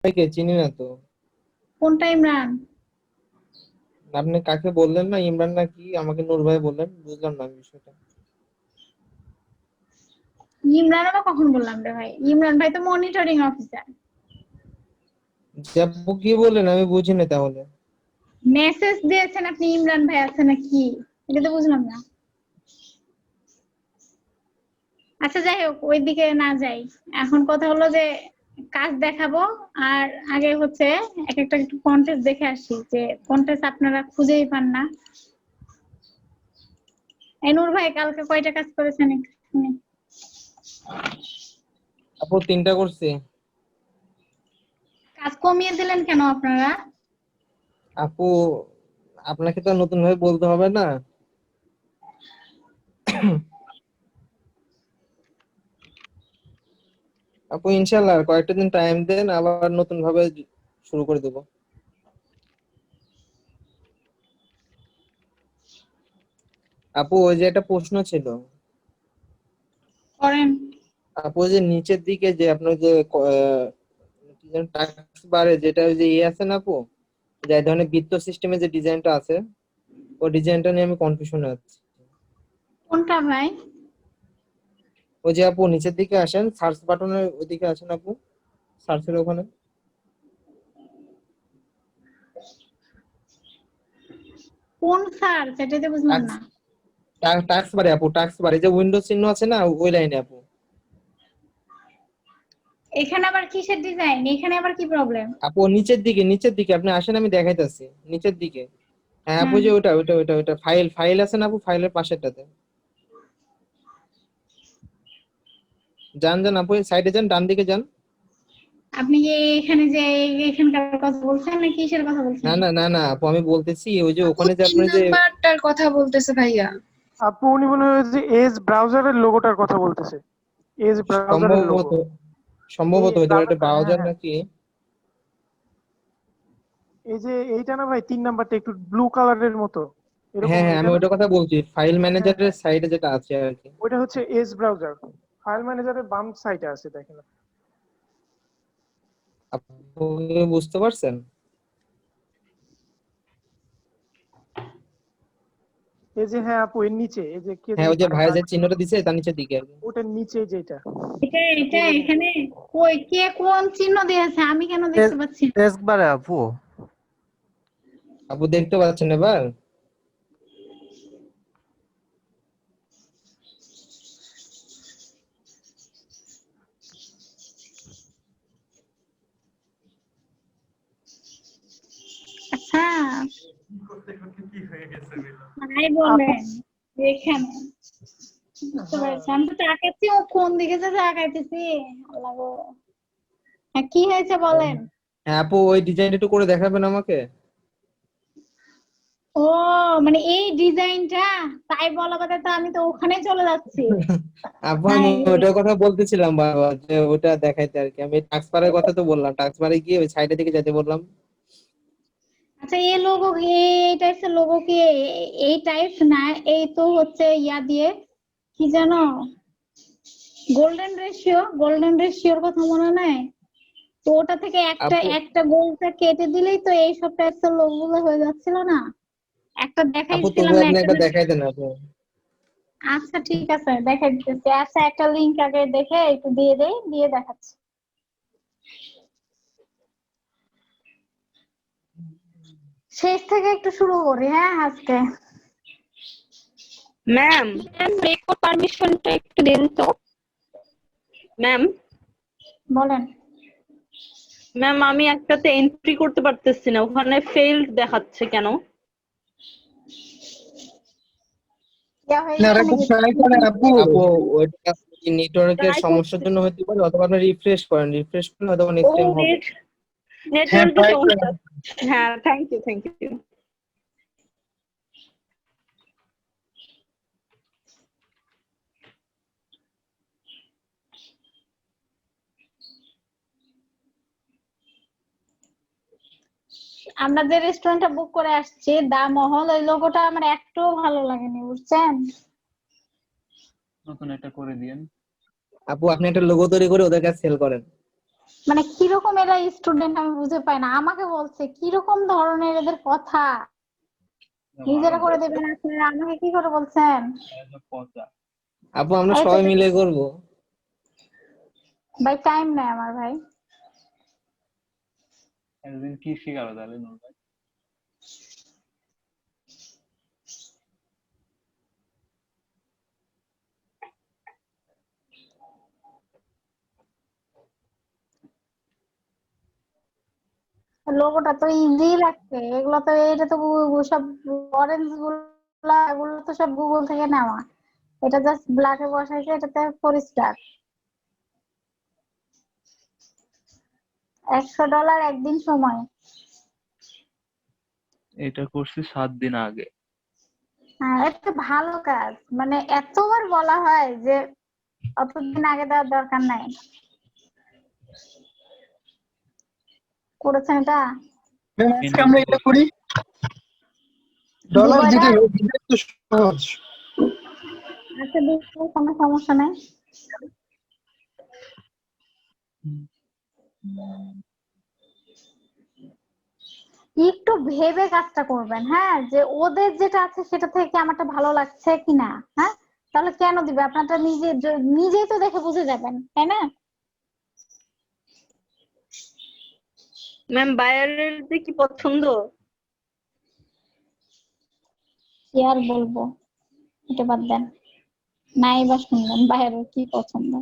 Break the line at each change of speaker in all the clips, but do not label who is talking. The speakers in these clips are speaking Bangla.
ভাইকে চিনি না তো।
কোনটা ইমরান?
আপনি কাকে বললেন না, ইমরান না কি আমাকে নূর ভাই বললেন, বুঝলাম না আমি বিষয়টা।
ইমরান আবার কখন বললাম রে ভাই? ইমরান ভাই তো মনিটরিং অফিসার।
যে আপু কি বললেন আমি বুঝিনি তাহলে।
মেসেজ দিয়েছেন আপনি ইমরান ভাই আছে নাকি, এটা তো বুঝলাম না। আচ্ছা যাই হোক, ওইদিকে না যাই। এখন কথা হলো যে কাজ দেখাবো। আর আগে হচ্ছে এক একটা একটু কন্টেস্ট দেখে আসি, যে কন্টেস্ট আপনারা খুঁজেই পান না। এই নূর ভাই কালকে কয়টা কাজ করেছেন একটু শুনি।
আপু 3টা করছি।
কাজ কমিয়ে দিলেন কেন আপনারা?
আপু আপনাকে তো নতুন ভাবে বলতে হবে না। আপু ইনশাল্লাহ আর কয়েকটা দিন টাইম দেন, আবার নতুন ভাবে শুরু করে দেবো। আপু ওই যে একটা প্রশ্ন ছিল।
করেন।
আপু ওই যে নিচের দিকে যে আপনার যে টাস্ক বারে যেটা ওই যে ইয়ে আছে না আপু, যে এই ধরনের বৃত্ত সিস্টেমে যে ডিজাইনটা আছে, ওই ডিজাইনটা নিয়ে আমি কনফিউশনে আছি।
কোনটা ভাই?
ওই যে আপু নিচের দিকে আসেন, সার্চ বাটনের ওইদিকে আসেন আপু, সার্চের ওখানে।
কোন স্যার সেটাতে বুঝলাম
টাস্ক
না।
টাস্ক বারে আপু, টাস্ক বারে যে উইন্ডোজ চিহ্ন আছে না, ওই লাইনে আপু।
এখানে আবার কিসের ডিজাইন? এখানে আবার কি প্রবলেম?
আপু নিচের দিকে আপনি আসেন, আমি দেখাইতেছি নিচের দিকে। হ্যাঁ আপু,
হুম।
যে ওটা ফাইল ফাইল আছে না আপু, ফাইলের পাশেরটাতে যান যান আপু, সাইডে যান, ডান দিকে যান।
আপনি কি এখানে যে এখানকার কথা বলছেন না কিসের কথা বলছেন?
না না না না আপু, আমি বলতেছি ওই যে
আপু
ওখানে যে
3
আপনার যে
নাম্বারটার কথা বলতেছে ভাইয়া।
আপু উনি মনে হয় যে এজ ব্রাউজারের লোগোটার কথা বলতেছে। এজ ব্রাউজারের লোগো।
সম্ভবত
এই
সম্ভবত হয়তো এটা
ব্রাউজারটা, হ্যাঁ
ব্রাউজার
হ্যাঁ,
নাকি।
এই যে এইটা না ভাই, 3 নাম্বারটা একটু ব্লু কালারের মতো, এরকম
হ্যাঁ হ্যাঁ,
এটা
আমি
না?
ওইটার কথা বলছি, ফাইল
হ্যাঁ
ম্যানেজারের
হ্যাঁ,
সাইডে যেটা আছে আর কি।
ওইটা হচ্ছে এজ ব্রাউজার। ফাইল ম্যানেজারের বাম সাইডে আছে, দেখেন।
আপনি বুঝতে পারছেন?
এই যে হ্যাঁ আপু, এর নিচে এই যে কে
হ্যাঁ
জানি
ওই যে
ভাই
ভাইয়ের
দাগ,
যে চিহ্নটা দিছে তার নিচের দিকে আর কি।
ওটার নিচে যেটা
এটা এটা
ফুলের মতো।
এখানে কই কে কোন চিহ্ন দিয়েছে আমি কেন দেখতে পাচ্ছি না?
টেস্ক বারে আপু।
আপু দেখতে পাচ্ছেন এবার?
আচ্ছা, ভাই
আপু
বলেন এখানে। বুঝতে
হ্যাঁ,
পেরেছি, আমি তো তাকাচ্ছি ও কোন দিকে যে তাকাইতেছি। আল্লাহ গো। হ্যাঁ কি হয়েছে বলেন।
হ্যাঁ আপু, ওই ডিজাইনটা একটু করে দেখাবেন আমাকে।
ও মানে এই ডিজাইনটা, তাই বলা কথা তো আমি তো ওখানে চলে যাচ্ছি।
আপু আমি
হায় রে।
ওইটার কথা বলতেছিলাম বারবার, যে ওটা দেখাইতে আর কি। আমি টাক্সবারের কথা তো বললাম, টাক্সবারে গিয়ে ওই সাইডের দিকে যেতে বললাম।
আচ্ছা এই লোগো এই টাইপের লোগো কি এই টাইপ না? এই তো হচ্ছে ইয়া দিয়ে কি জানো, গোল্ডেন রেশিওর কথা মনে নাই? তো ওটা থেকে একটা
আপু
একটা গোলটা কেটে দিলেই তো এই সব টাইপের লোগোগুলো হয়ে যাচ্ছিল না? একটা
আপু
দেখাইছিলাম
তবু
না
আপনি
একটা
একবার দেখাই দেন আপু।
আচ্ছা ঠিক আছে দেখাই দিতেছি। আচ্ছা একটা লিংক আগে দেখে একটু দিয়ে দেই, দিয়ে দেখাচ্ছি। শেষ থেকে একটু শুরু করি হ্যাঁ আজকে।
ম্যাম রেকর্ড পারমিশনটা একটু দেন তো ম্যাম।
বলেন।
ম্যাম আমি একটাতে এন্ট্রি করতে পারতেছি না, ওখানে ফেইলড দেখাচ্ছে কেন?
ইয়া হয়ে
আপনারা
গেছে
একটু
নাকি?
ট্রাই করেন আপু।
আপু ওইটা নেটওয়ার্কের
ট্রাই
সমস্যার
করতে।
জন্য হতে পারে, অথবা আপনি রিফ্রেশ করেন, রিফ্রেশ করলে হয়তো
ও
নেক্সট টাইম হবে।
হ্যাঁ,
নেটওয়ার্কের
ট্রাই করেন।
সমস্যা। হ্যাঁ থ্যাংক ইউ।
আমরা যে রেস্টুরেন্টটা বুক করে আসছি দা মহল, ওই লোগোটা আমার একটু ভালো লাগেনি বুঝছেন।
নতুন একটা করে দিয়েন।
আপু আপনি একটা লোগো তৈরি করে ওদের কাছে সেল করেন।
মানে কিরকম এরা স্টুডেন্ট আমি বুঝে পাই না, আমাকে বলছে কিরকম ধরনের এদের কথা, নিজেরা করে দেবেন আপনারা, আমাকে কি করে বলছেন?
আপু আমরা
এই তো
সবাই মিলে করব।
ভাই টাইম নেই আমার ভাই।
একদিন কি শিখাবো তাহলে নূর ভাই?
লোগোটা তো ইজি লাগছে, এগুলো তো এটা তো সব অরেঞ্জ গুলা এগুলো তো সব গুগল থেকে নেওয়া, এটা জাস্ট ব্ল্যাকে বসাইছে, এটাতে পরিষ্কার। $100 একদিন সময়।
এটা করছি 7 দিন আগে।
হ্যাঁ, এটা ভালো কাজ, মানে এতবার বলা হয় যে অতদিন আগে দেওয়ার দরকার নাই, করেছেন এটা।
ম্যাম আজকে আমরা এটা করি, ডলার
দুবারে
যেটা এটা তো সহজ।
আচ্ছা দেখো, কোনো সমস্যা নাই। একটু ভেবে কাজটা করবেন, হ্যাঁ, যে ওদের যেটা আছে সেটা থেকে আমারটা ভালো লাগছে কিনা। হ্যাঁ, তাহলে কেন দিবে, আপনারটা নিজেই তো দেখে বুঝে যাবেন, তাই না?
ম্যাম বায়ারের যে কি পছন্দ?
কি আর বলবো, এটা বাদ দেন, নাই বা শুনলেন বাইরের কি পছন্দ।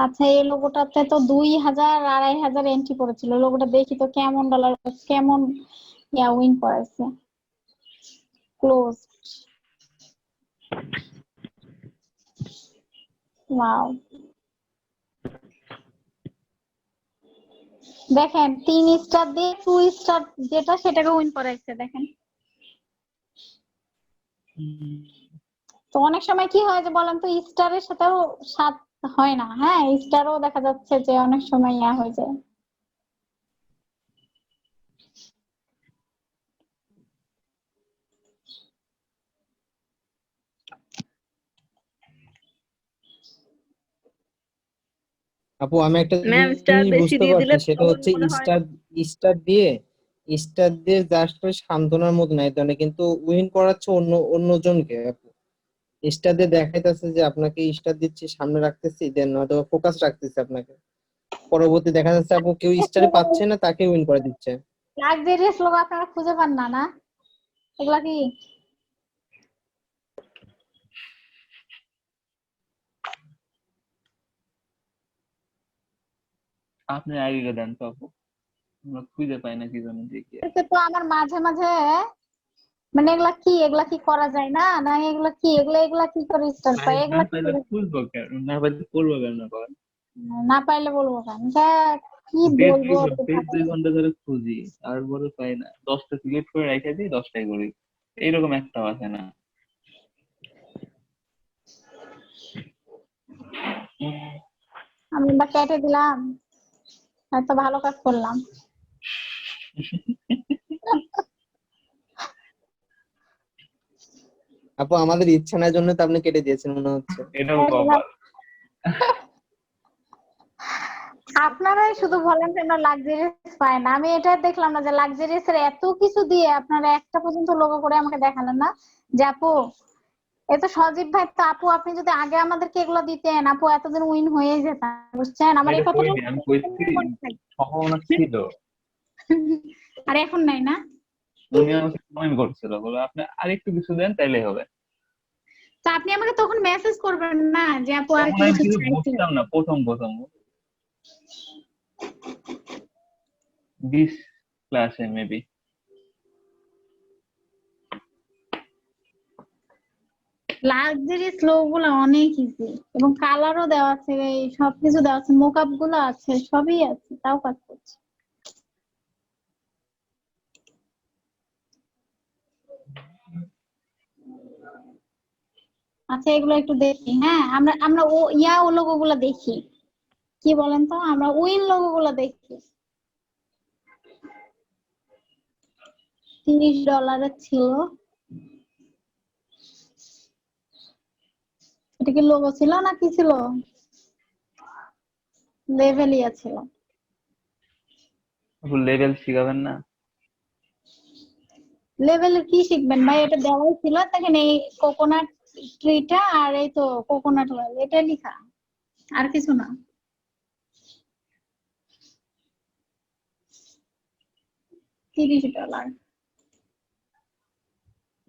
আচ্ছা, এই লোগোটাতে তো 2000 2500 এন্ট্রি পড়েছিল, লোগোটা দেখি তো কেমন ডলার, কেমন উইন করাইছে। ক্লোজ। ওয়াও, দেখেন 3 স্টার দিয়ে 2 স্টার যেটা সেটাকে উইন করাইছে, দেখেন। তো অনেক সময় কি হয় যে বলেন তো, স্টারের সাথেও স্বাদ হয় না, হ্যাঁ, স্টারও দেখা যাচ্ছে যে অনেক সময় হয়ে যায়।
আপু আমি একটা
ম্যাম স্টার
জিনিস
বেশি
বুঝতে
দিয়ে
পারছি,
দিলে
সেটা
তখন
হচ্ছে
মনে হয়।
স্টার স্টার দিয়ে স্টার দিয়ে জাস্ট করে সান্ত্বনার মতো নাই তাহলে কিন্তু উইন করাচ্ছে অন্যজনকে। আপু স্টার দিয়ে দেখাইতেছে যে আপনাকে স্টার দিচ্ছি, সামনে রাখতেছি, দেন হয়তো ফোকাস রাখতেছি আপনাকে, পরবর্তী দেখা যাচ্ছে আপু কেউ স্টারে পাচ্ছে না, তাকে উইন করে দিচ্ছে।
লাক্সারিয়াস লোগো আপনারা খুঁজে পান না, না এগুলা কি?
আপনি আইডিটা দেন তো আপু, আমরা খুঁজে পাই না কি জন্য দেখি।
এটা তো আমার মাঝে মাঝে মানে এগুলা কি করা যায় না, না এগুলা কি, এগুলা কি করে স্টার পায়,
না
এগুলা কি
পাইলে
করে?
খুঁজবো কেন, না পাইলে করবো কেন কর?
না পাইলে বলবো কেন, কি
বেশ
বলবো।
বেশ 2 ঘন্টা ধরে খুঁজি, তারপরে পাই না, 10টা সিলেক্ট করে রেখে দিই, 10টাই করি, এইরকম একটাও আছে না।
আমি বা কেটে দিলাম, হয়তো ভালো কাজ করলাম।
আপু আমাদের ইচ্ছা নাই জন্য তো আপনি কেটে দিয়েছেন মনে হচ্ছে।
এটাও কপাল।
আপনারাই শুধু বলেন কেন লাক্সারিয়াস পায় না, আমি এটা দেখলাম না যে লাক্সারিয়াস এর এত কিছু দিয়ে আপনারা একটা পর্যন্ত লোগো করে আমাকে দেখালেন না যে আপু, এত সজীব ভাই তো, আপু আপনি যদি আগে আমাদেরকে এগুলো দিতেন আপু এতদিন উইন হয়ে যেতাম, বুঝছেন? আমার এই
এটা
কথাটা
কইনি, আমি কইছি সম্ভাবনা ছিল।
আর এখন নাই না।
উনি আমাকে কমেন্ট করছিল, বলে আপনি আরেকটু কিছু দেন তাইলে হবে।
তো আপনি আমাকে তখন মেসেজ করবেন না যে আপু আর
তখন
কি
আমি
কিছু
কিছু
চাইছেন?
বুঝতাম না, প্রথম 20 ক্লাসে মেবি।
লাক্সারিয়াস লোগো গুলো অনেক ইজি, এবং কালারও দেওয়া আছে, এই সবকিছু দেওয়া আছে, মোকআপ গুলো আছে, সবই আছে, তাও কাজ করছে। আচ্ছা, এগুলো একটু দেখি, হ্যাঁ, আমরা আমরা ও লোগো গুলো দেখি, কি বলেন তো, আমরা উইন লোগো গুলো দেখি। $30 ছিল। এটা কি লোগো ছিল না কি ছিল? লেভেলিয়া ছিল।
আপু লেভেল শিখাবেন না?
লেভেলে কি শিখবেন ভাই? এটা দেওয়াই ছিল, দেখেন এই কোকোনাট ট্রিটা আর এই তো কোকোনাট অয়েল, এটা লেখা, আর কিছু না। $30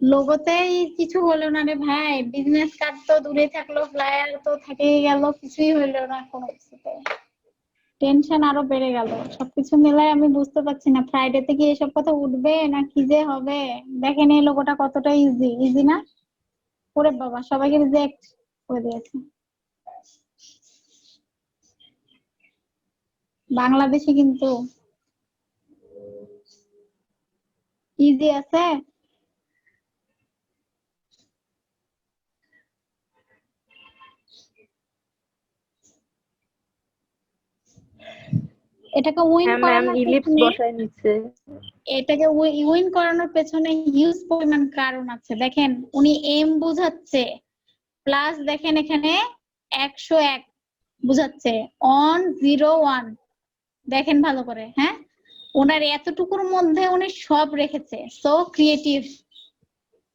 লোগোতেই কিছু হলো না রে ভাই। বিজনেস কার্ড তো দূরে থাকলো, ফ্লায়ার তো থেকেই গেল, কিছুই হলো না কোনো কিছুতে। টেনশন আরো বেড়ে গেল। সবকিছু মিলাই আমি বুঝতে পারছি না ফ্রাইডে থেকে এসব কথা উঠবে না কি যে হবে। দেখেন এই লোগোটা কতটা ইজি, ইজি না? ওরে বাবা, সবাইকে রিজেক্ট করে দিয়েছে। বাংলাদেশে কিন্তু ইজি আছে। এটাকে উইন
হ্যাঁ ম্যাম,
করানোর
ইলিপস
পেছনে,
বসায় নিচ্ছে।
এটাকে উইন করানোর পেছনে হিউজ পরিমাণ কারণ আছে। দেখেন উনি এম বুঝাচ্ছে, প্লাস দেখেন এখানে 101 বুঝাচ্ছে, অন 01 দেখেন ভালো করে। হ্যাঁ, ওনার এতটুকুর মধ্যে উনি সব রেখেছে। সো ক্রিয়েটিভ,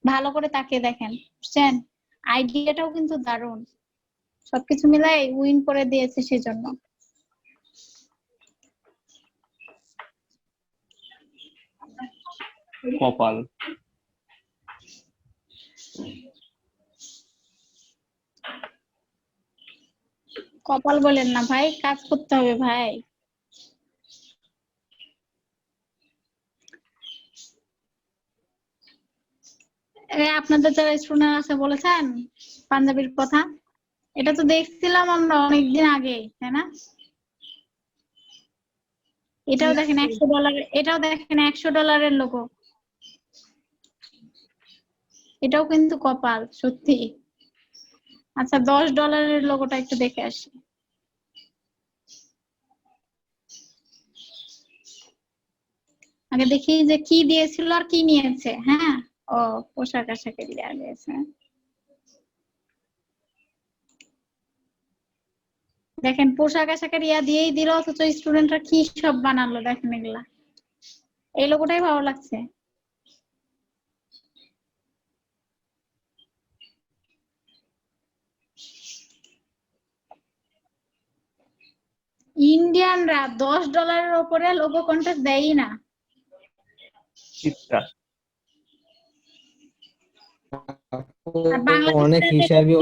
ভালো করে তাকিয়ে দেখেন, বুঝছেন? আইডিয়াটাও কিন্তু দারুণ। সবকিছু মিলাই উইন করে দিয়েছে সেজন্য।
কপাল।
কপাল বলেন না ভাই, কাজ করতে হবে ভাই। আপনাদের যারা স্টুডেন্ট আছে বলেছেন পাঞ্জাবির কথা, এটা তো দেখছিলাম আমরা অনেকদিন আগে, তাই না? এটাও দেখেন $100, এটাও দেখেন $100 লোগো। এটাও কিন্তু কপাল সত্যি। আচ্ছা, $10 লোগোটা একটু দেখে আসি। আগে দেখি যে কি দিয়েছিল আর কি নিয়েছে। হ্যাঁ, ও পোশাক আশাকের দেওয়া দিয়েছে। দেখেন পোশাক আশাকের দিয়েই দিল, অথচ স্টুডেন্টরা কি সব বানালো দেখেন এগুলা। এই লোগোটাই ভালো লাগছে। ইন্ডিয়ানরা $10 উপরে লোগো কন্টেস্ট দেয়ই না।
চিৎকার।
আর
অনেক হিসাবই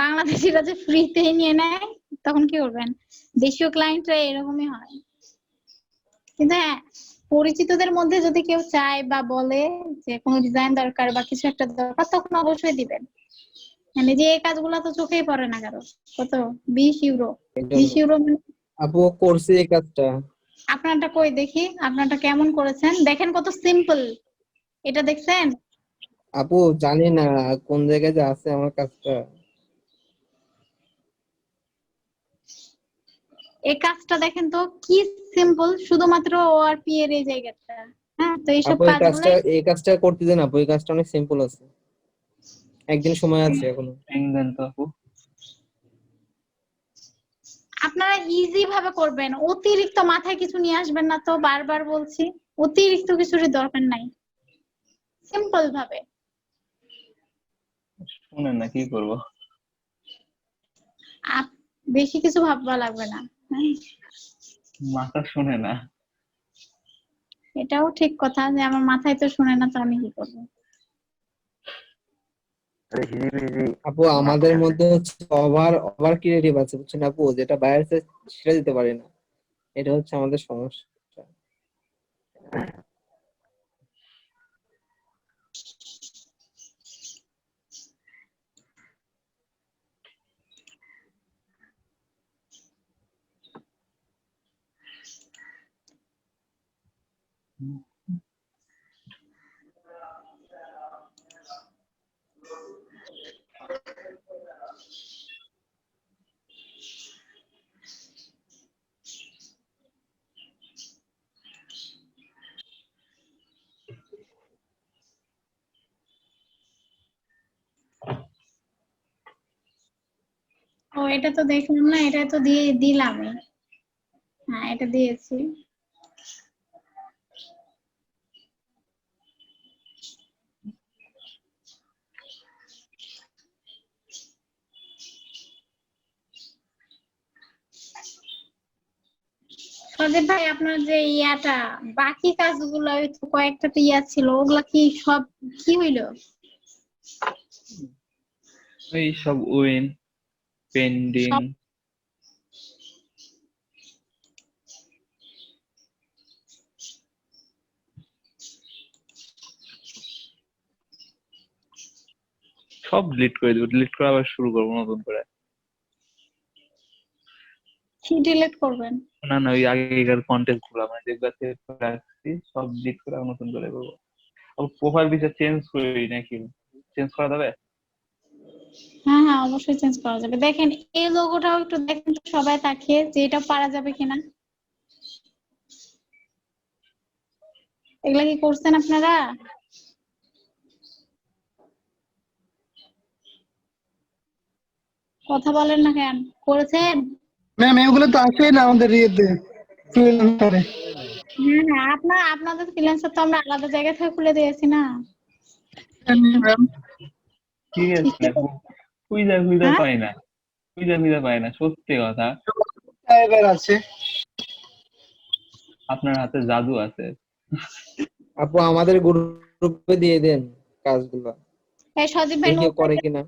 বাংলাদেশিরা যে ফ্রিতে নিয়ে নেয়, তখন কি করবেন? দেশীয় ক্লায়েন্টরা এরকমই হয়। কিন্তু হ্যাঁ, পরিচিতদের মধ্যে যদি কেউ চায় বা বলে যে কোনো ডিজাইন দরকার বা কিছু একটা দরকার, তখন অবশ্যই দিবেন। মানে যে এই কাজগুলো তো চোখেই পড়ে না কারো। কত? €20। €20 মানে
আপু করছে এই কাজটা।
আপনারটা কই দেখি, আপনারটা কেমন করেছেন? দেখেন কত সিম্পল। এটা দেখছেন?
আপু জানি না কোন জায়গায় যে আছে আমার কাজটা।
এই কাজটা দেখেন তো কি সিম্পল, শুধুমাত্র ওআরপি এর এই জায়গাটা। হ্যাঁ, তো এইসব
আপু
কাজগুলাই
এই কাজটা করতে দেন আপু, এই কাজটা অনেক সিম্পল আছে, একদিন সময় আছে এখনো।
ট্যাং দেন তো আপু।
আপনারা ইজি ভাবে করবেন, অতিরিক্ত মাথায় কিছু নিয়ে আসবেন না তো। বারবার বলছি, অতিরিক্ত কিছুর দরকার নাই, সিম্পল ভাবে।
শুনেন না, কি করবো?
বেশি কিছু ভাববা লাগবে না। হ্যাঁ,
মাথা শুনে না।
এটাও ঠিক কথা যে আমার মাথায় তো শুনে না, তো আমি কি করবো?
আপু আমাদের মধ্যে হচ্ছে ওভার ওভার ক্রিয়েটিভ আছে বুঝছেন আপু, যেটা বাইরে থেকে সেটা দিতে পারি না, এটা হচ্ছে আমাদের সমস্যা।
ও এটা তো দেখলাম না, এটা তো দিয়ে দিলামই। হ্যাঁ এটা দিয়েছি। সজীব ভাই আপনার যে ইয়াটা বাকি কাজগুলো ওই তো কয়েকটা তো ইয়া ছিল, ওগুলা কি সব কি হইলো?
এই সব উইন পেন্ডিং
সব
সব ডিলিট করে দেবো, ডিলিট করে আবার শুরু করবো নতুন করে।
কি ডিলিট করবেন?
না না, ওই আগেকার কন্টেন্ট গুলো মানে যেগুলো সেভ করে রাখছি সব ডিলিট করে আবার নতুন করে করবো। প্রোফাইল পিকচার চেঞ্জ করি নাকি, চেঞ্জ করা যাবে?
হ্যাঁ হ্যাঁ অবশ্যই চেঞ্জ করা যাবে। দেখেন এই লোগোটাও একটু দেখেন তো সবাই তাকিয়ে যে এটা পারা যাবে কিনা। এগুলা কি করছেন আপনারা? কথা বলেন না কেন? করেছেন?
ম্যাম এগুলো তো আসেই না আমাদের ইয়েতে ফ্রিল্যান্সারে।
হ্যাঁ হ্যাঁ আপনাদের ফ্রিল্যান্সার তো আমরা আলাদা জায়গা থেকে খুলে দিয়েছি না।
ম্যাম
কি আছে খুঁজা খুঁজা
হ্যাঁ
পাই না, খুঁজা খুঁজা পাই না, সত্যি কথা।
এবার আছে।
আপনার হাতে জাদু আছে।
আপু আমাদের গ্রুপে দিয়ে দেন কাজগুলো,
এই সজীব ভাই
দেখি ও
নোট
করে কিনা।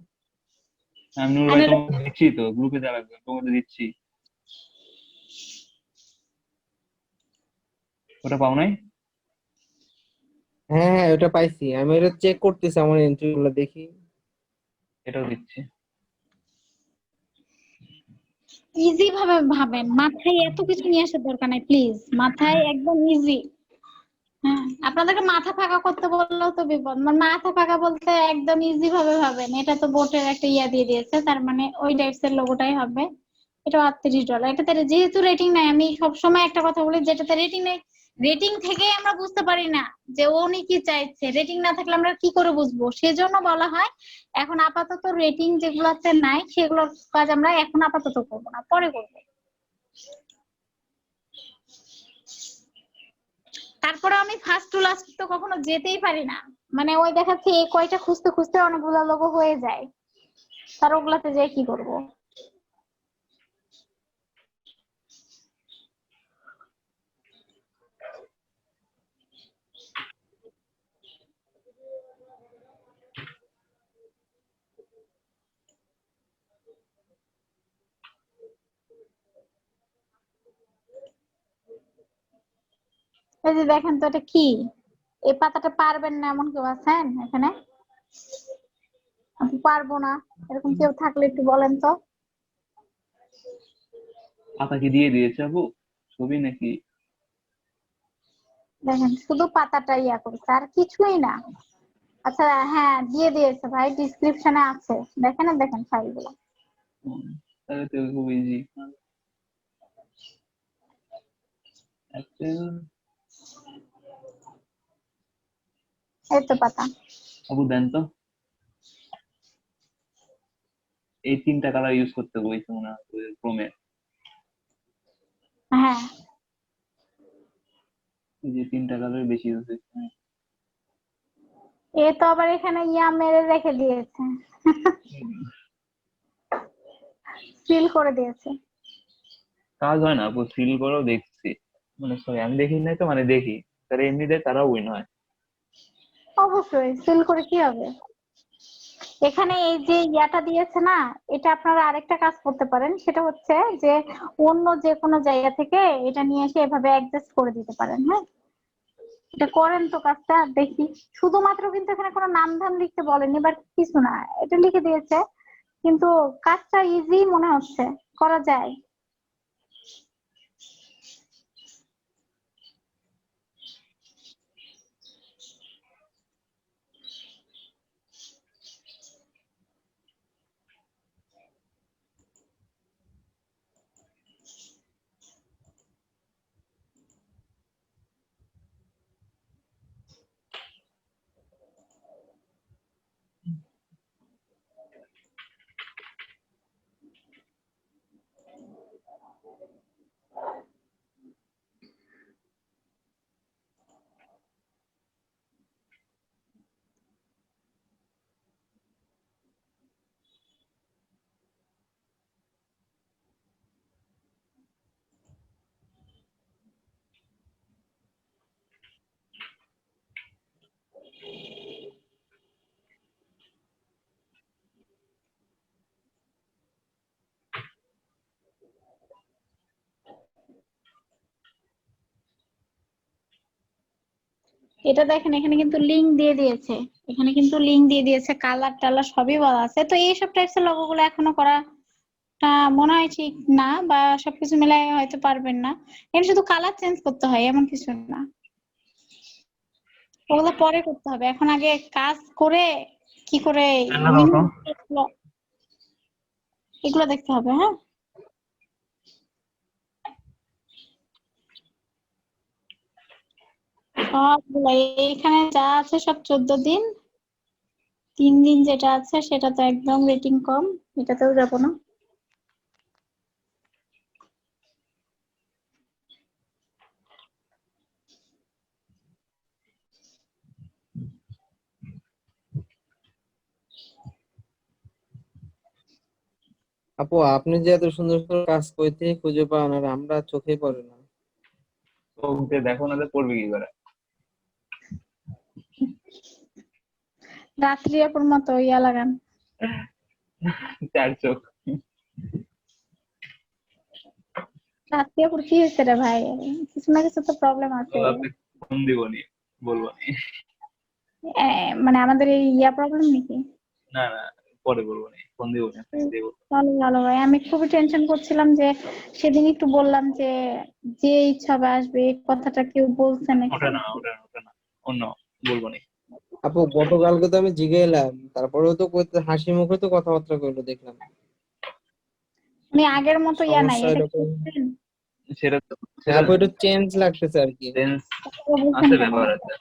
আমি নূর ভাই তোমাকে দিচ্ছি তো, গ্রুপে যা লাগবে তোমাকে দিচ্ছি। ওটা পাও নাই?
হ্যাঁ হ্যাঁ ওটা পাইছি, আমি এটা চেক করতেছি আমার এন্ট্রি গুলো, দেখি।
এটাও দিচ্ছি।
ইজি ভাবে ভাবেন, মাথায় এত কিছু নিয়ে আসার দরকার নাই প্লিজ, মাথায় একদম ইজি। হ্যাঁ আপনাদেরকে মাথা ফাঁকা করতে বললেও তো বিপদ, মানে মাথা ফাঁকা বলতে একদম ইজি ভাবে ভাবেন। এটা তো বোটের একটা ইয়া দিয়ে দিয়েছে, তার মানে ওই টাইপস এর লোগোটাই হবে। এটা $38। এটাতে যেহেতু রেটিং নাই, আমি সবসময় একটা কথা বলি, যেটাতে রেটিং নেই, রেটিং থেকে আমরা বুঝতে পারি না যে উনি কি চাইছে। রেটিং না থাকলে আমরা কি করে বুঝবো? সেজন্য বলা হয় এখন আপাতত রেটিং যেগুলোতে নাই সেগুলোর কাজ আমরা এখন আপাতত করবো না, পরে করবো। তারপরে আমি ফার্স্ট টু লাস্ট তো কখনো যেতেই পারি না, মানে ওই দেখাচ্ছে এই কয়টা খুঁজতে খুঁজতে অনেকগুলো লোগো হয়ে যায়, তার ওগুলাতে যেয়ে কি করবো? এই যে দেখেন তো এটা কি, এই পাতাটা পারবেন না এমন কেউ আছেন এখানে? আমি পারবো না এরকম কেউ থাকলে একটু বলেন তো।
পাতা কি দিয়ে দিয়েছে আপু, ছবি নাকি?
দেখেন শুধু পাতাটা ইয়া করছে আর কিছুই না। আচ্ছা হ্যাঁ দিয়ে দিয়েছে ভাই, ডিসক্রিপশনে আছে, দেখেন দেখেন ফাইলগুলো।
তাহলে তো খুব ইজি।
এই তো পাতা।
আপু দেন তো, এই 3টা কালার ইউজ করতে বলছে মনে হয় ক্রোমে।
হ্যাঁ
এই যে 3টা কালার বেশি ইউজ হচ্ছে।
এ তো আবার এখানে ইয়া মেরে রেখে দিয়েছে, সিল করে দিয়েছে।
কাজ হয় না আপু, সিল করেও দেখছি, মানে সরি আমি দেখি নাই তো, মানে দেখি তারা এমনি দেয়, তারাও উইন হয়।
অবশ্যই সিল করে কি হবে? এখানে এই যে ইয়াটা দিয়েছে না, এটা আপনারা আরেকটা কাজ করতে পারেন, সেটা হচ্ছে যে অন্য যে কোনো জায়গা থেকে এটা নিয়ে এসে এভাবে অ্যাডজাস্ট করে দিতে পারেন। হ্যাঁ এটা করেন তো কাজটা দেখি। শুধুমাত্র কিন্তু এখানে কোনো নাম ধাম লিখতে বলেনি বা কিছু না, এটা লিখে দিয়েছে, কিন্তু কাজটা ইজি মনে হচ্ছে, করা যায়। এটা দেখেন এখানে কিন্তু লিংক দিয়ে দিয়েছে, এখানে কিন্তু লিংক দিয়ে দিয়েছে, কালার টালার সবই বলা আছে। তো এইসব টাইপসের লোগো গুলো এখনো করা মনে হয় ঠিক না, বা সবকিছু মিলাই হয়তো পারবেন না। এখানে শুধু কালার চেঞ্জ করতে হয়, এমন কিছু না, ওগুলো পরে করতে হবে। এখন আগে কাজ করে কি করে এগুলো দেখতে হবে। হ্যাঁ, সবগুলো এখানে যা আছে সব 14 দিন, 3 দিন যেটা আছে সেটা তো একদম রেটিং কম, এটাতেও যাবো না।
আপু আপনি যে এত সুন্দর সুন্দর কাজ করতে খুঁজে পান আর আমরা চোখে পড়ে না।
চোখ দিয়ে দেখো না, যে পড়বে কি করে?
রাত্রি আপুর মতো ইয়া লাগান।
4 চোখ।
রাত্রি আপুর কি হয়েছে রে ভাই? কিছু না কিছু তো প্রবলেম
তো
আছে।
আপনি ফোন দিবনি, বলবো নি।
মানে আমাদের এই ইয়া প্রবলেম নাকি?
না না, পরে বলবো নি, ফোন দিবনি, আপনি দেবো।
ভালো ভালো ভাই, আমি খুবই টেনশন করছিলাম যে সেদিন একটু বললাম যে যে ইচ্ছা হবে আসবে, এই কথাটা কেউ বলছে নাকি।
ওটা না, ওটা না, ওটা না, অন্য, বলবো নি।
আপু গতকালকে তো আমি জিগাইলাম, তারপরেও তো হাসি মুখে তো কথাবার্তা কইলো দেখলাম।
উনি আগের মতো ইয়া নাই,
সমস্যা
এটা কি
এরকম।
বুঝছেন?
সেটা
হ্যাঁ
সেটা
আপু একটু চেঞ্জ লাগতেছে আর কি।
চেঞ্জ
কথাটা বলছেন
আছে,
কেন?
ব্যাপার আছে।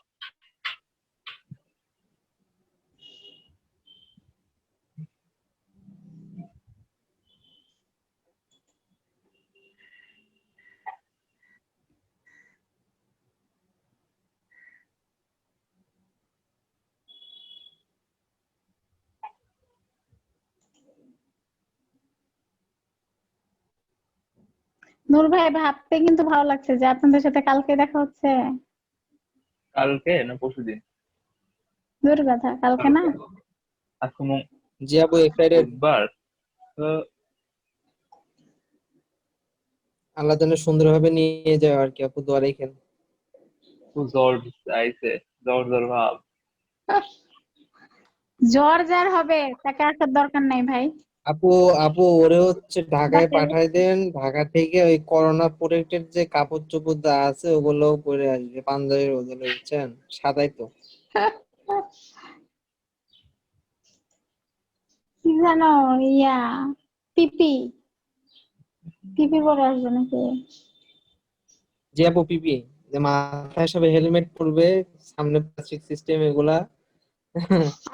নূর ভাই, ভাবতে কিন্তু ভালো লাগছে যে আপনাদের সাথে কালকে দেখা হচ্ছে।
কালকে না পরশুদিন?
দূর কথা, কালকে না।
কালকে। আজকে
জি আপু এক্সাইটেড।
বুধবার। তো
আল্লাহ যেন সুন্দরভাবে নিয়ে যায় আর কি আপু, দোয়া রাখেন।
জ্বর আইছে, জ্বর জ্বর ভাব।
জ্বর যার হবে তাকে আসার দরকার নাই ভাই।
আপু আপু ওরে হচ্ছে ঢাকায়
যাকে
পাঠাই দেন, ঢাকা থেকে ওই করোনা প্রোটেক্টেড যে কাপড় চোপড় যা আছে ওগুলো পরে আসবে, পাঞ্জাবির বদলে, বুঝছেন? সাদাই তো।
কি জানো, ইয়া পিপি পিপি পরে আসবে নাকি?
জি আপু পিপি, যে মাথায় সব হেলমেট পরবে, সামনে প্লাস্টিক সিস্টেম এগুলা।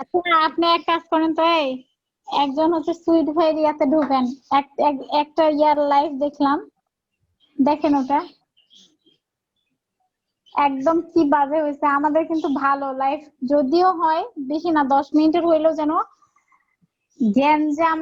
আচ্ছা, আপনি এক কাজ করেন তো, এই একজন হচ্ছে সুইট ভাই ইয়াতে ঢুকেন, একটা ইয়ার লাইভ দেখলাম, দেখেন ওটা, একদম কি বাজে হয়েছে। আমাদের কিন্তু ভালো লাইফ যদিও হয়, বেশি না 10 মিনিটের হইলেও যেন গ্যাঞ্জাম,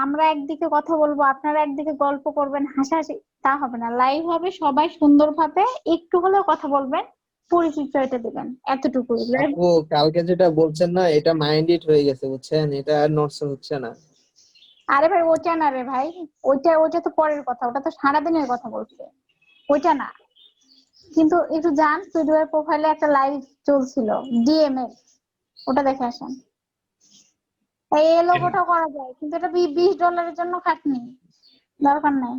আমরা একদিকে কথা বলবো, আপনারা একদিকে গল্প করবেন, হাসাহাসি, তা হবে না। লাইভ হবে, সবাই সুন্দরভাবে একটু হলেও কথা বলবেন, পরিচয়টা দিবেন, এতটুকুই।
আপু কালকে যেটা বলছেন না, এটা মাইন্ডেড হয়ে গেছে, বুঝছেন? এটা আর নড়ছে হচ্ছে না।
আরে ভাই ওইটা না রে ভাই, ওইটা তো পরের কথা, ওটা তো সারাদিনের কথা বলছে, ওইটা না। কিন্তু একটু যান, সুইডওয়ের প্রোফাইলে একটা লাইভ চলছিল ডিএমএ, ওটা দেখে আসেন। এই লোগোটা করা যায়, কিন্তু এটা $20 জন্য খাটনি, দরকার নাই।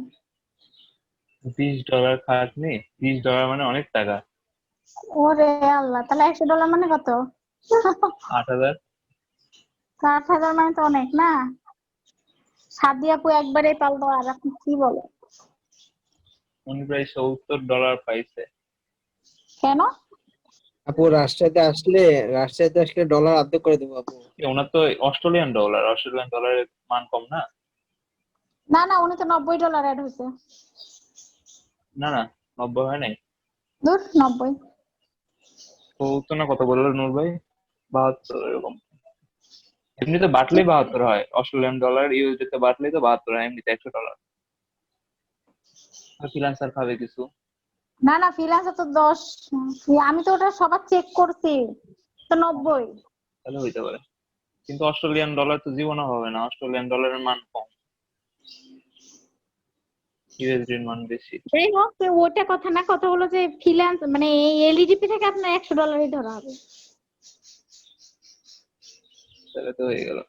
$20 খাটনি? $20 মানে অনেক টাকা।
ওরে আল্লাহ, তাহলে $100 মানে কত?
8,000।
8,000 মানে তো অনেক না। সাদি আপু একবারে পারলো, আর আপনি কি বলেন?
উনি প্রায় $70 পাইছে।
কেন?
আপু রাজশাহীতে আসলে ডলার আদ্য করে দেবো আপু।
ওনার তো অস্ট্রেলিয়ান ডলার, অস্ট্রেলিয়ান ডলারের মান কম না?
না না, উনি তো $90 অ্যাড হয়েছে।
না না, 90 হয় নাই।
দূর, 90।
তো তো না, কত বললো নূর ভাই? 72 এরকম। এমনিতে বাটলেই 72 হয়, অস্ট্রেলিয়ান ডলার ইউএসডি বাটলেই তো 72 হয়, এমনিতে $100। ফ্রিল্যান্সার খাবে কিছু।
না না, ফ্রিল্যান্সার তো 10, আমি তো ওটা সবার চেক করছি, তো 90।
তাহলে হইতে পারে, কিন্তু অস্ট্রেলিয়ান ডলার তো জীবনও হবে না, অস্ট্রেলিয়ান ডলারের মান কম। ইউএসডি এর মান বেশি।
যাই হোক, তো ওটা কথা না, কথা হলো যে ফ্রিল্যান্স মানে এই এলইডিপি থেকে আপনার $100 ধরা হবে।
তাহলে তো হয়ে গেল।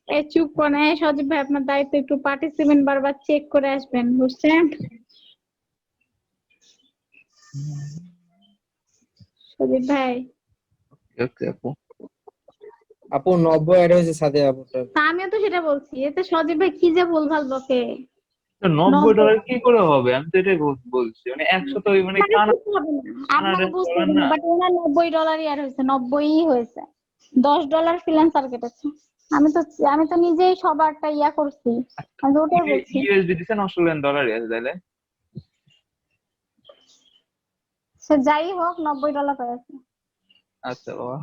এই চুপ করে, এই সজীব ভাই আপনার দায়িত্ব একটু পার্টিসিপেন্ট বারবার চেক করে আসবেন, বুঝছেন? সজীব ভাই,
ওকে আপু।
আপু 90 অ্যাড হয়েছে সাথে আপুটার।
তা আমিও তো সেটা বলছি, এতে সজীব ভাই কি যে ভুলভাল বকে।
তো $90 কি করে হবে? আমি তো এটাই বলছি, মানে 100 তো মানে
আপনাকে
কানা
বুঝতে হবে না, আপনাকে
কানাডা
বুঝতে
বলেন
হবে না,
না।
বাট ওনার $90 আর হয়েছে, 90ই হয়েছে। $10 ফ্রিল্যান্সার কেটেছে। আমি তো নিজেই সবারটা ইয়া করছি, আমি তো ওটাই বলছি।
ইউএসডি দিছেন অস্ট্রেলিয়ান ডলার আছে তাহলে?
সে যাই হোক $90 পেয়েছে।
আচ্ছা বাবা।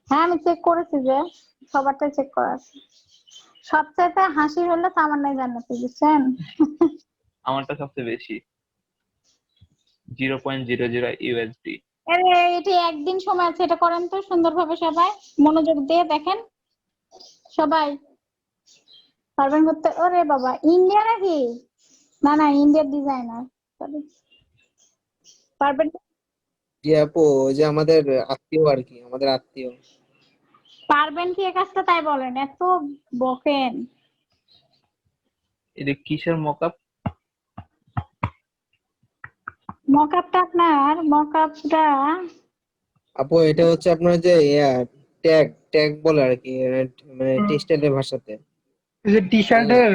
হ্যাঁ আমি চেক করেছি, যে সবারটা চেক করা আছে। সবচেয়ে হাসি হলো তামান্নাই জান্নাতি, বুঝছেন?
আমারটা সবচেয়ে বেশি 0.00 ইউএসডি।
আরে এটি একদিন সময় আছে, এটা করেন তো সুন্দরভাবে, সবাই মনোযোগ দিয়ে দেখেন। সবাই পারবেন করতে? ওরে বাবা, ইন্ডিয়া নাকি? না না, ইন্ডিয়ার ডিজাইনার। পারবেন?
জি আপু, ওই যে আমাদের আত্মীয় আর কি, আমাদের আত্মীয়।
পারবেন কি এ কাজটা তাই বলেন, এত বকেন।
এটা কিসের মকআপ?
মকআপটা
আপু এটা হচ্ছে আপনার যে ট্যাগ ট্যাগ বলে আর কি, মানে টেক্সটাইলের ভাষাতে।
এই যে টি শার্টের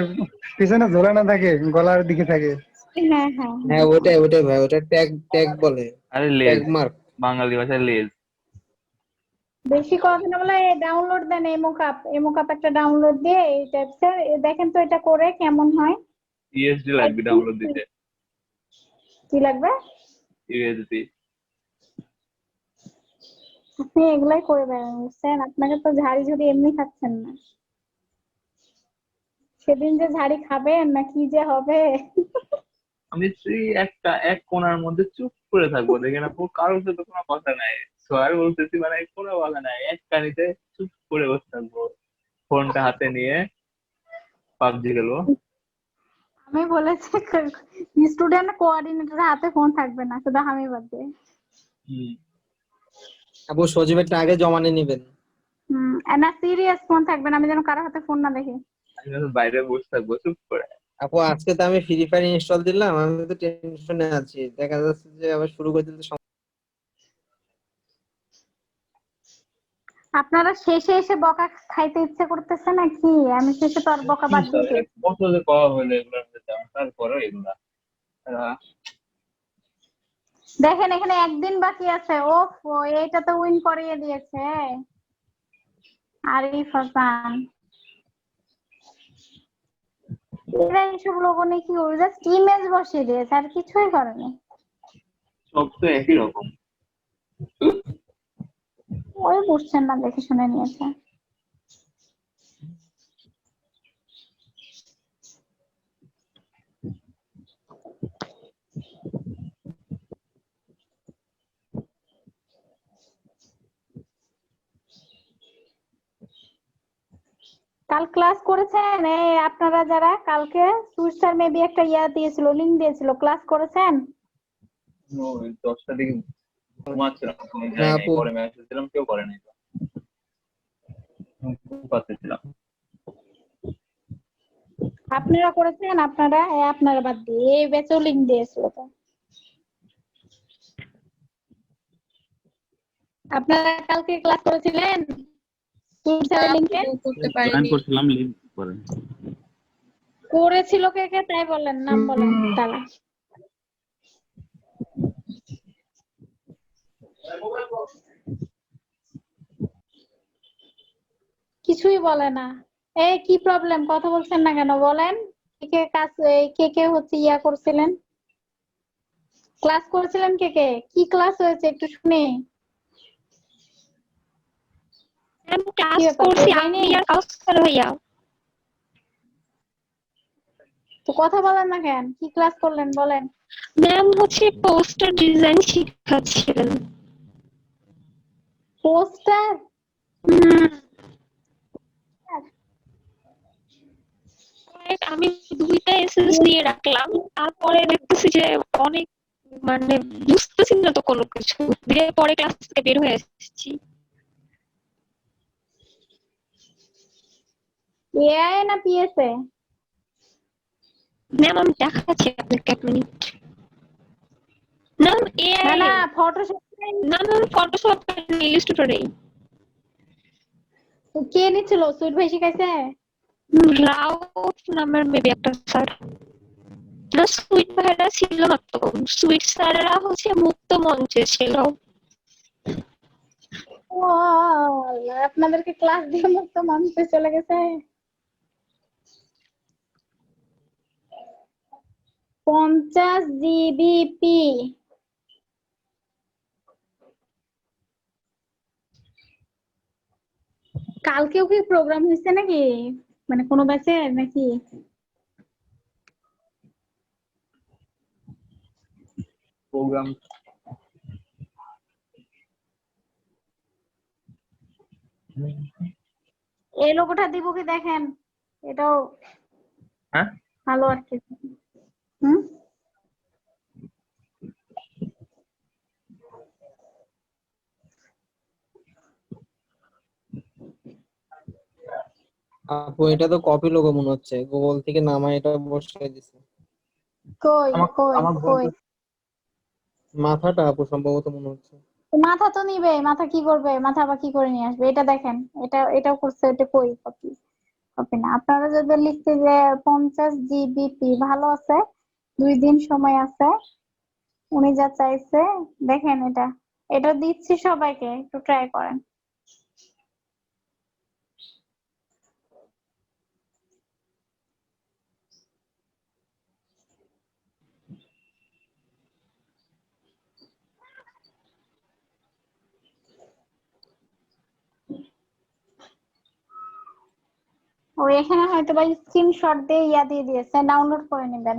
পিছনে ঝোলানো থাকে, গলার দিকে থাকে।
হ্যাঁ হ্যাঁ
হ্যাঁ ওটাই ওটাই ভাই, ওটা ট্যাগ ট্যাগ বলে,
আরে
ট্যাগ
লেজ,
মার্ক।
বাঙালি ভাষায় লেজ।
বেশি কথা না বলে ডাউনলোড দেন, এমোকাপ একটা ডাউনলোড দিয়ে এই টাইপসের দেখেন তো এটা করে কেমন হয়।
ইউএসডি লাগবে ডাউনলোড দিতে।
কি লাগবে?
ইউএসডি।
আপনি এগুলাই করে বেড়ান, বুঝছেন? আপনাকে তো ঝাড়ি ঝুড়ি এমনি খাচ্ছেন না, সেদিন যে ঝাড়ি খাবেন না কি যে হবে।
আমি সেই এক কোণার মধ্যে চুপ করে থাকবো, দেখে না কারোর সাথে কোনো কথা নাই। সোয়ার বলতেছি মানে কোনো কথা নাই, এক কানিতে চুপ করে বসে থাকবো, ফোনটা হাতে নিয়ে পাবজি খেলবো।
আমি বলেছি স্টুডেন্ট কোঅর্ডিনেটরের হাতে ফোন থাকবে না, শুধু আমি বাদ দিয়ে।
আপু সজীবেরটা আগে জমা নিয়ে নিবেন।
না সিরিয়াস ফোন থাকবে না, আমি যেন কারোর হাতে ফোন না দেখি।
আমি তো বাইরে বসে থাকবো চুপ করে।
আপু আজকে তো আমি ফ্রি ফায়ার ইনস্টল দিলাম, আমি তো টেনশনে আছি, দেখা যাচ্ছে যে আবার শুরু করে দিতে
আপনারা শেষে এসে বকা খাইতে ইচ্ছে করতেছে নাকি? আমি শেষে তো আর বকা বাদ দিতে।
কত যে কওয়া হলো এগুলোর মধ্যে, তারপরে এগুলা
দেখেন এখানে একদিন বাকি আছে। ওফ, এইটা তো উইন করিয়ে দিয়েছে আরিফ হাসান। এরা এইসব লোগো নিয়ে কি করবে? জাস্ট ইমেজ বসিয়ে দিয়েছে, আর কিছুই করেনি।
সব তো একই রকম।
ওই বুঝছেন না, দেখে শুনে নিয়েছে। কাল ক্লাস করেছেন? এই আপনারা যারা কালকে সুইস্টার মেবি একটা দিয়েছিল, লিংক দিয়েছিল, ক্লাস করেছেন?
10টার দিকে ঘুমাচ্ছিলাম, কোনো
না
যাই নাই,
আপু।
পরে মেসেজ দিলাম কেউ করে নাই। পাচ্ছিলাম।
আপনারা করেছেন? আপনারা বাদ দিয়ে এই ব্যাচেও লিংক দিয়েছিল তো। আপনারা কালকে ক্লাস করেছিলেন সুইস্টারের লিংকে?
করতে পারিনি।
করছিলাম লিভ করে।
করেছিল কে কে তাই বলেন, নাম বলেন তারা। কিছুই বলে না। এই কি প্রবলেম, কথা বলছেন না কেন বলেন? কে কে হচ্ছে করছিলেন, ক্লাস করেছিলেন? কে কে কি ক্লাস হয়েছে একটু শুনি।
ক্লাস
কি ব্যাপার,
করছি
কেউ যায়নি?
আমি আর কাউসার ভাইয়া।
তো কথা বলেন না কেন, কি ক্লাস করলেন বলেন?
ম্যাম হচ্ছে পোস্টার ডিজাইন শিখাচ্ছিলেন।
পোস্টার?
আমি 2টা এসএস দিয়ে রাখলাম, তারপরে দেখতেছি যে অনেক মানে বুঝতেছি না তো কোনো কিছু, দিয়ে পরে ক্লাস থেকে বের হয়ে এসেছি।
এআই না পিএসএ?
ম্যাম আমি দেখাচ্ছি আপনাকে, 1 মিনিট। ম্যাম
না
এআই,
না ফটোশপ।
না ম্যাম ফটোশপ ইলাস্ট্রেটরেই।
কে নিচ্ছিল? সুইট ভাই শিখাইছে?
রাউফ নামের মেবি একটা স্যার। না সুইট ভাইরা ছিল না তো, সুইট স্যারেরা হচ্ছে মুক্ত মঞ্চে ছিল।
ও আল্লাহ, আপনাদেরকে ক্লাস দিয়ে মুক্ত মঞ্চে চলে গেছে। 50 জিবিপি। কালকেও কি প্রোগ্রাম হয়েছে নাকি, মানে কোনো ব্যাচে নাকি?
প্রোগ্রাম
এই লোগোটা দিব কি দেখেন, এটাও
হ্যাঁ
ভালো আর কি। হুম,
আপু এটা তো কপি লোগো মনে হচ্ছে, গুগল থেকে নামায় এটা বসিয়ে দিছে।
কই
আমার
কই
আমার
কই?
মাথাটা আপু সম্ভবত মনে হচ্ছে।
মাথা তো নিবে, মাথা কি করবে, মাথা আবার কি করে নিয়ে আসবে? এটা দেখেন, এটাও করছে, এটা কই কপি? কপি না। আপনারা যদি লিখতে যে 50 জিবিপি, ভালো আছে, 2 দিন সময় আছে, উনি যা চাইছে দেখেন। এটা দিচ্ছি সবাইকে, একটু ট্রাই করেন। ও এখানে হয়তো বা স্ক্রিনশট দিয়ে দিয়ে দিয়েছে, ডাউনলোড করে নেবেন।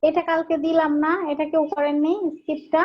এটা কালকে দিলাম না, এটা কেউ করেননি স্কিপটা?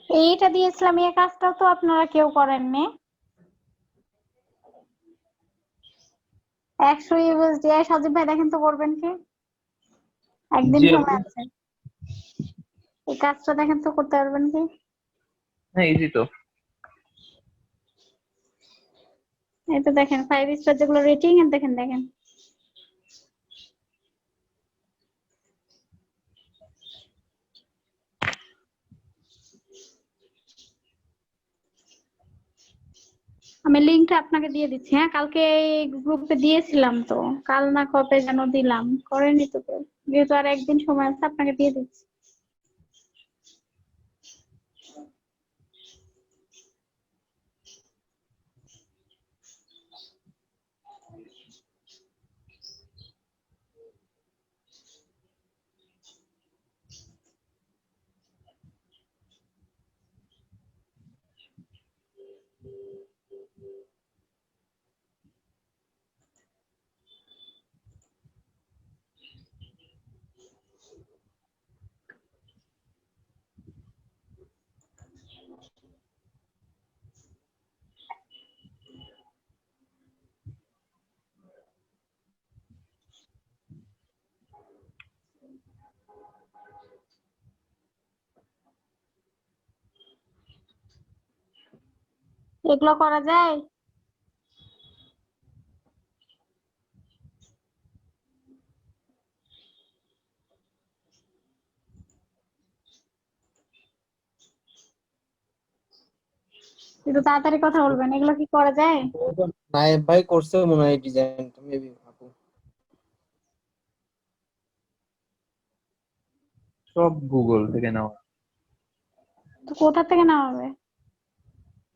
এইটা দিয়েছিলাম, এই কাজটাও তো আপনারা কেউ করেননি। 100 ইউএসডি। সজীব ভাই দেখেন তো, করবেন কি? একদিন
জি আপু।
সময় আছে, এই কাজটা দেখেন তো, করতে পারবেন কি?
হ্যাঁ ইজি তো।
এই তো দেখেন 5 স্টার যেগুলো রেটিং দেখেন দেখেন। আমি লিংকটা আপনাকে দিয়ে দিচ্ছি। হ্যাঁ, কালকে গ্রুপে দিয়েছিলাম তো, কাল না কবে যেন দিলাম, করেনি তো কেউ। যেহেতু আর একদিন সময় আছে, আপনাকে দিয়ে দিচ্ছি। এগুলো করা যায়? একটু তাড়াতাড়ি কথা বলবেন, এগুলো কি করা যায়?
নায়েব ভাই করছে মনে হয় ডিজাইনটা, মেবি আপু।
সব গুগল থেকে নেওয়া,
তো কোথা থেকে নেওয়া হবে?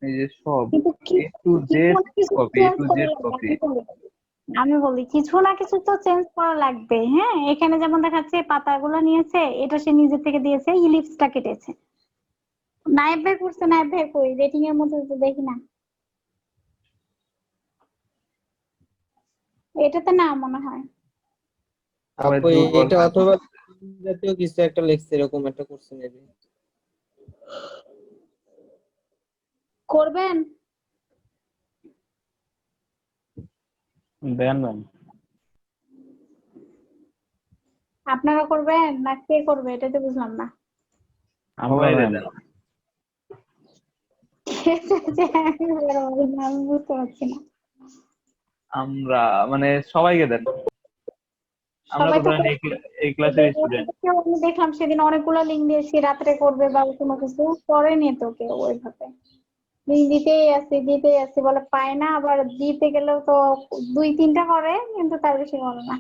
এই যে সব
কিন্তু
এ to Z copy, A to Z copy.
আমি বলি কিছু না কিছু তো চেঞ্জ করা লাগবে। হ্যাঁ, এখানে যেমন দেখাচ্ছে পাতাগুলো নিয়েছে, এটা সে নিজে থেকে দিয়েছে, ইলিপসটা কেটেছে। নায়েব ভাই করছে, নায়েব ভাই কই রেটিং এর মধ্যে তো দেখি না, এটাতে না মনে হয়।
সবাই
আপু
দুর্বল
এটা
হয়।
অথবা জাতীয় কিছু একটা লেখছে, এরকম একটা করছে মেবি।
করবেন?
দেন ম্যাম,
আপনারা করবেন না কে করবে, এটা তো বুঝলাম না।
সবাই দেন।
আমি বুঝতে পারছি না।
আমরা মানে সবাইকে দেন, আমরা
সবাই
তো
তো
ধরেন এই ক্লাসের স্টুডেন্ট।
কেউ, আমি দেখলাম সেদিন অনেকগুলো লিঙ্ক দিয়েছি, রাত্রে করবে বা কোনো কিছু করেনি তো কেউ ওইভাবে। লিঙ্ক দিতেই আছি বলে পায় না, আবার দিতে গেলেও তো 2-3টা করে, কিন্তু তার বেশি করে না।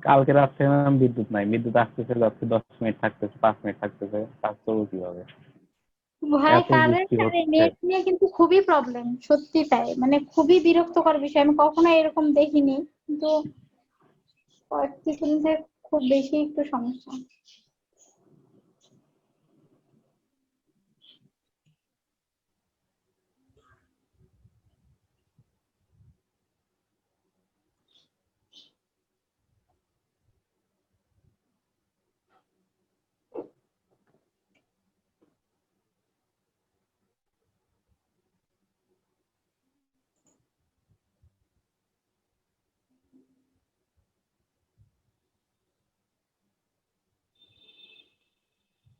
কালকে রাত্রে ম্যাম বিদ্যুৎ নাই, বিদ্যুৎ আসতেছে যাচ্ছে, 10 মিনিট থাকতেছে, 5 মিনিট থাকতেছে, কাজ করবো কিভাবে?
ভাই
এত
কারেন্ট
বৃষ্টি
আর
হচ্ছে।
নেট নিয়ে কিন্তু খুবই প্রবলেম, সত্যি তাই, মানে খুবই বিরক্তকর বিষয়। আমি কখনো এরকম দেখিনি, কিন্তু কিছুদিন থেকে খুব বেশি একটু সমস্যা।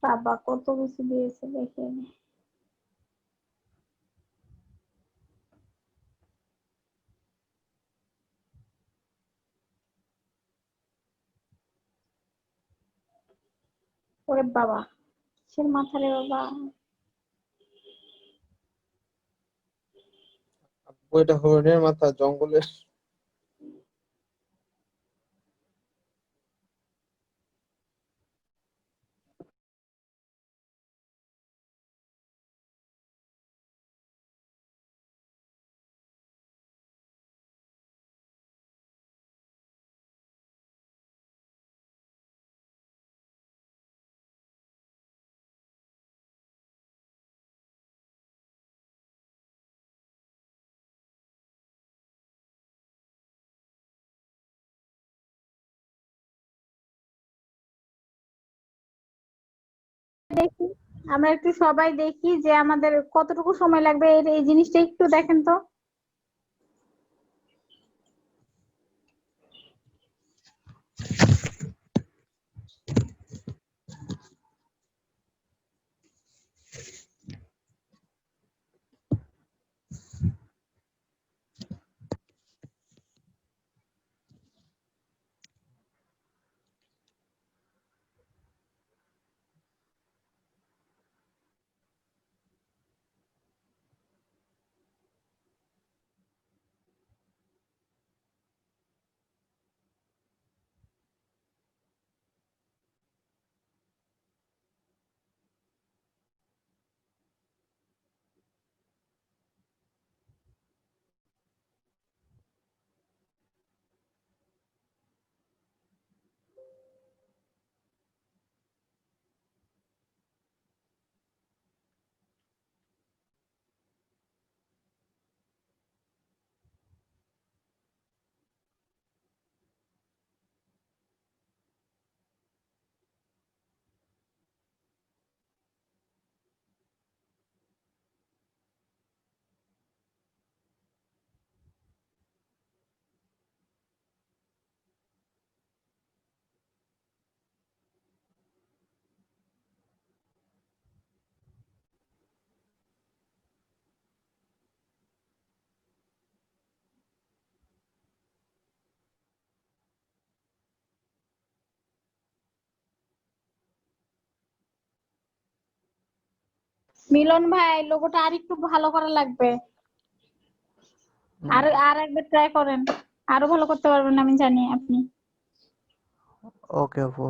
বাবা কত কিছু দিয়েছে দেখে। ওরে বাবা, কিসের মাথা রে বাবা।
আপু এটা হরিণের মাথা, জঙ্গলের।
দেখি, আমরা একটু সবাই দেখি যে আমাদের কতটুকু সময় লাগবে, এই জিনিসটা একটু দেখেন তো। মিলন ভাই লোগোটা আর একটু ভালো করা লাগবে। আর একবার ট্রাই করেন, আরো ভালো করতে পারবেন আমি জানি আপনি।
ওকে আপু।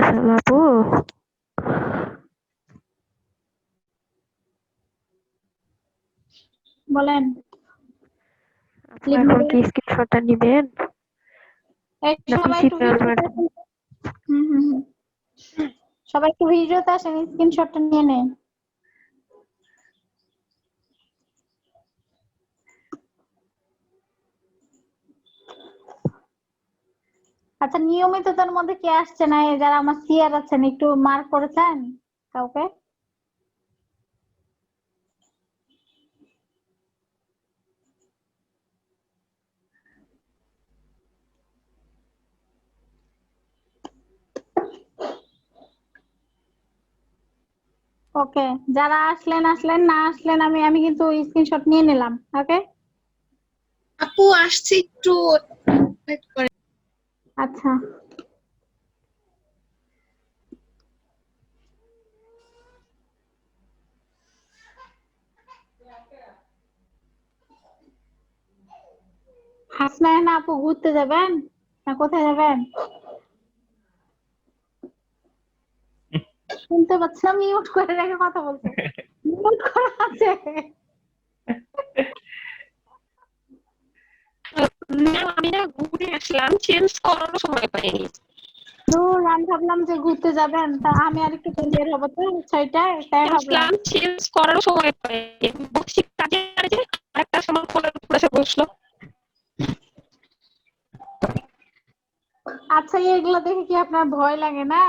হ্যালো আপু,
বলেন।
আপু এখন কি স্ক্রিনশটটা নিবেন নাকি
সবাই একটু
সিগন্যাল পাঠাবেন?
হুম হুম হুম। সবাই একটু ভিডিওতে আসেন, স্ক্রিনশটটা নিয়ে নেন। আচ্ছা, নিয়মিততার মধ্যে কে আসছে না, এই যারা আমার সিআর আছেন একটু মার্ক করেছেন কাউকে? ওকে, যারা আসলেন আসলেন, না আসলেন আমি আমি কিন্তু স্ক্রিনশট নিয়ে নিলাম। ওকে
আপু আসছে, একটু wait করেন।
আচ্ছা, হাসনাইন আপু ঘুরতে যাবেন না কোথায় যাবেন? শুনতে পাচ্ছি না, মিউট করে রেখে কথা বলছে। মিউট করা আছে।
ম্যাম আমি না ঘুরে আসলাম, চেঞ্জ করারও সময় পাইনি।
ধুর, আমি ভাবলাম যে ঘুরতে যাবেন, তা আমি আর একটু বের হবো তো 6টায়, তাই ভাবলাম।
আসলাম, চেঞ্জ করারও সময় পাইনি, বসছি কাজে কাজে, আরেকটা সময় ফোনের উপর এসে বসলো।
আচ্ছা, এগুলো দেখে কি আপনার ভয় লাগে না?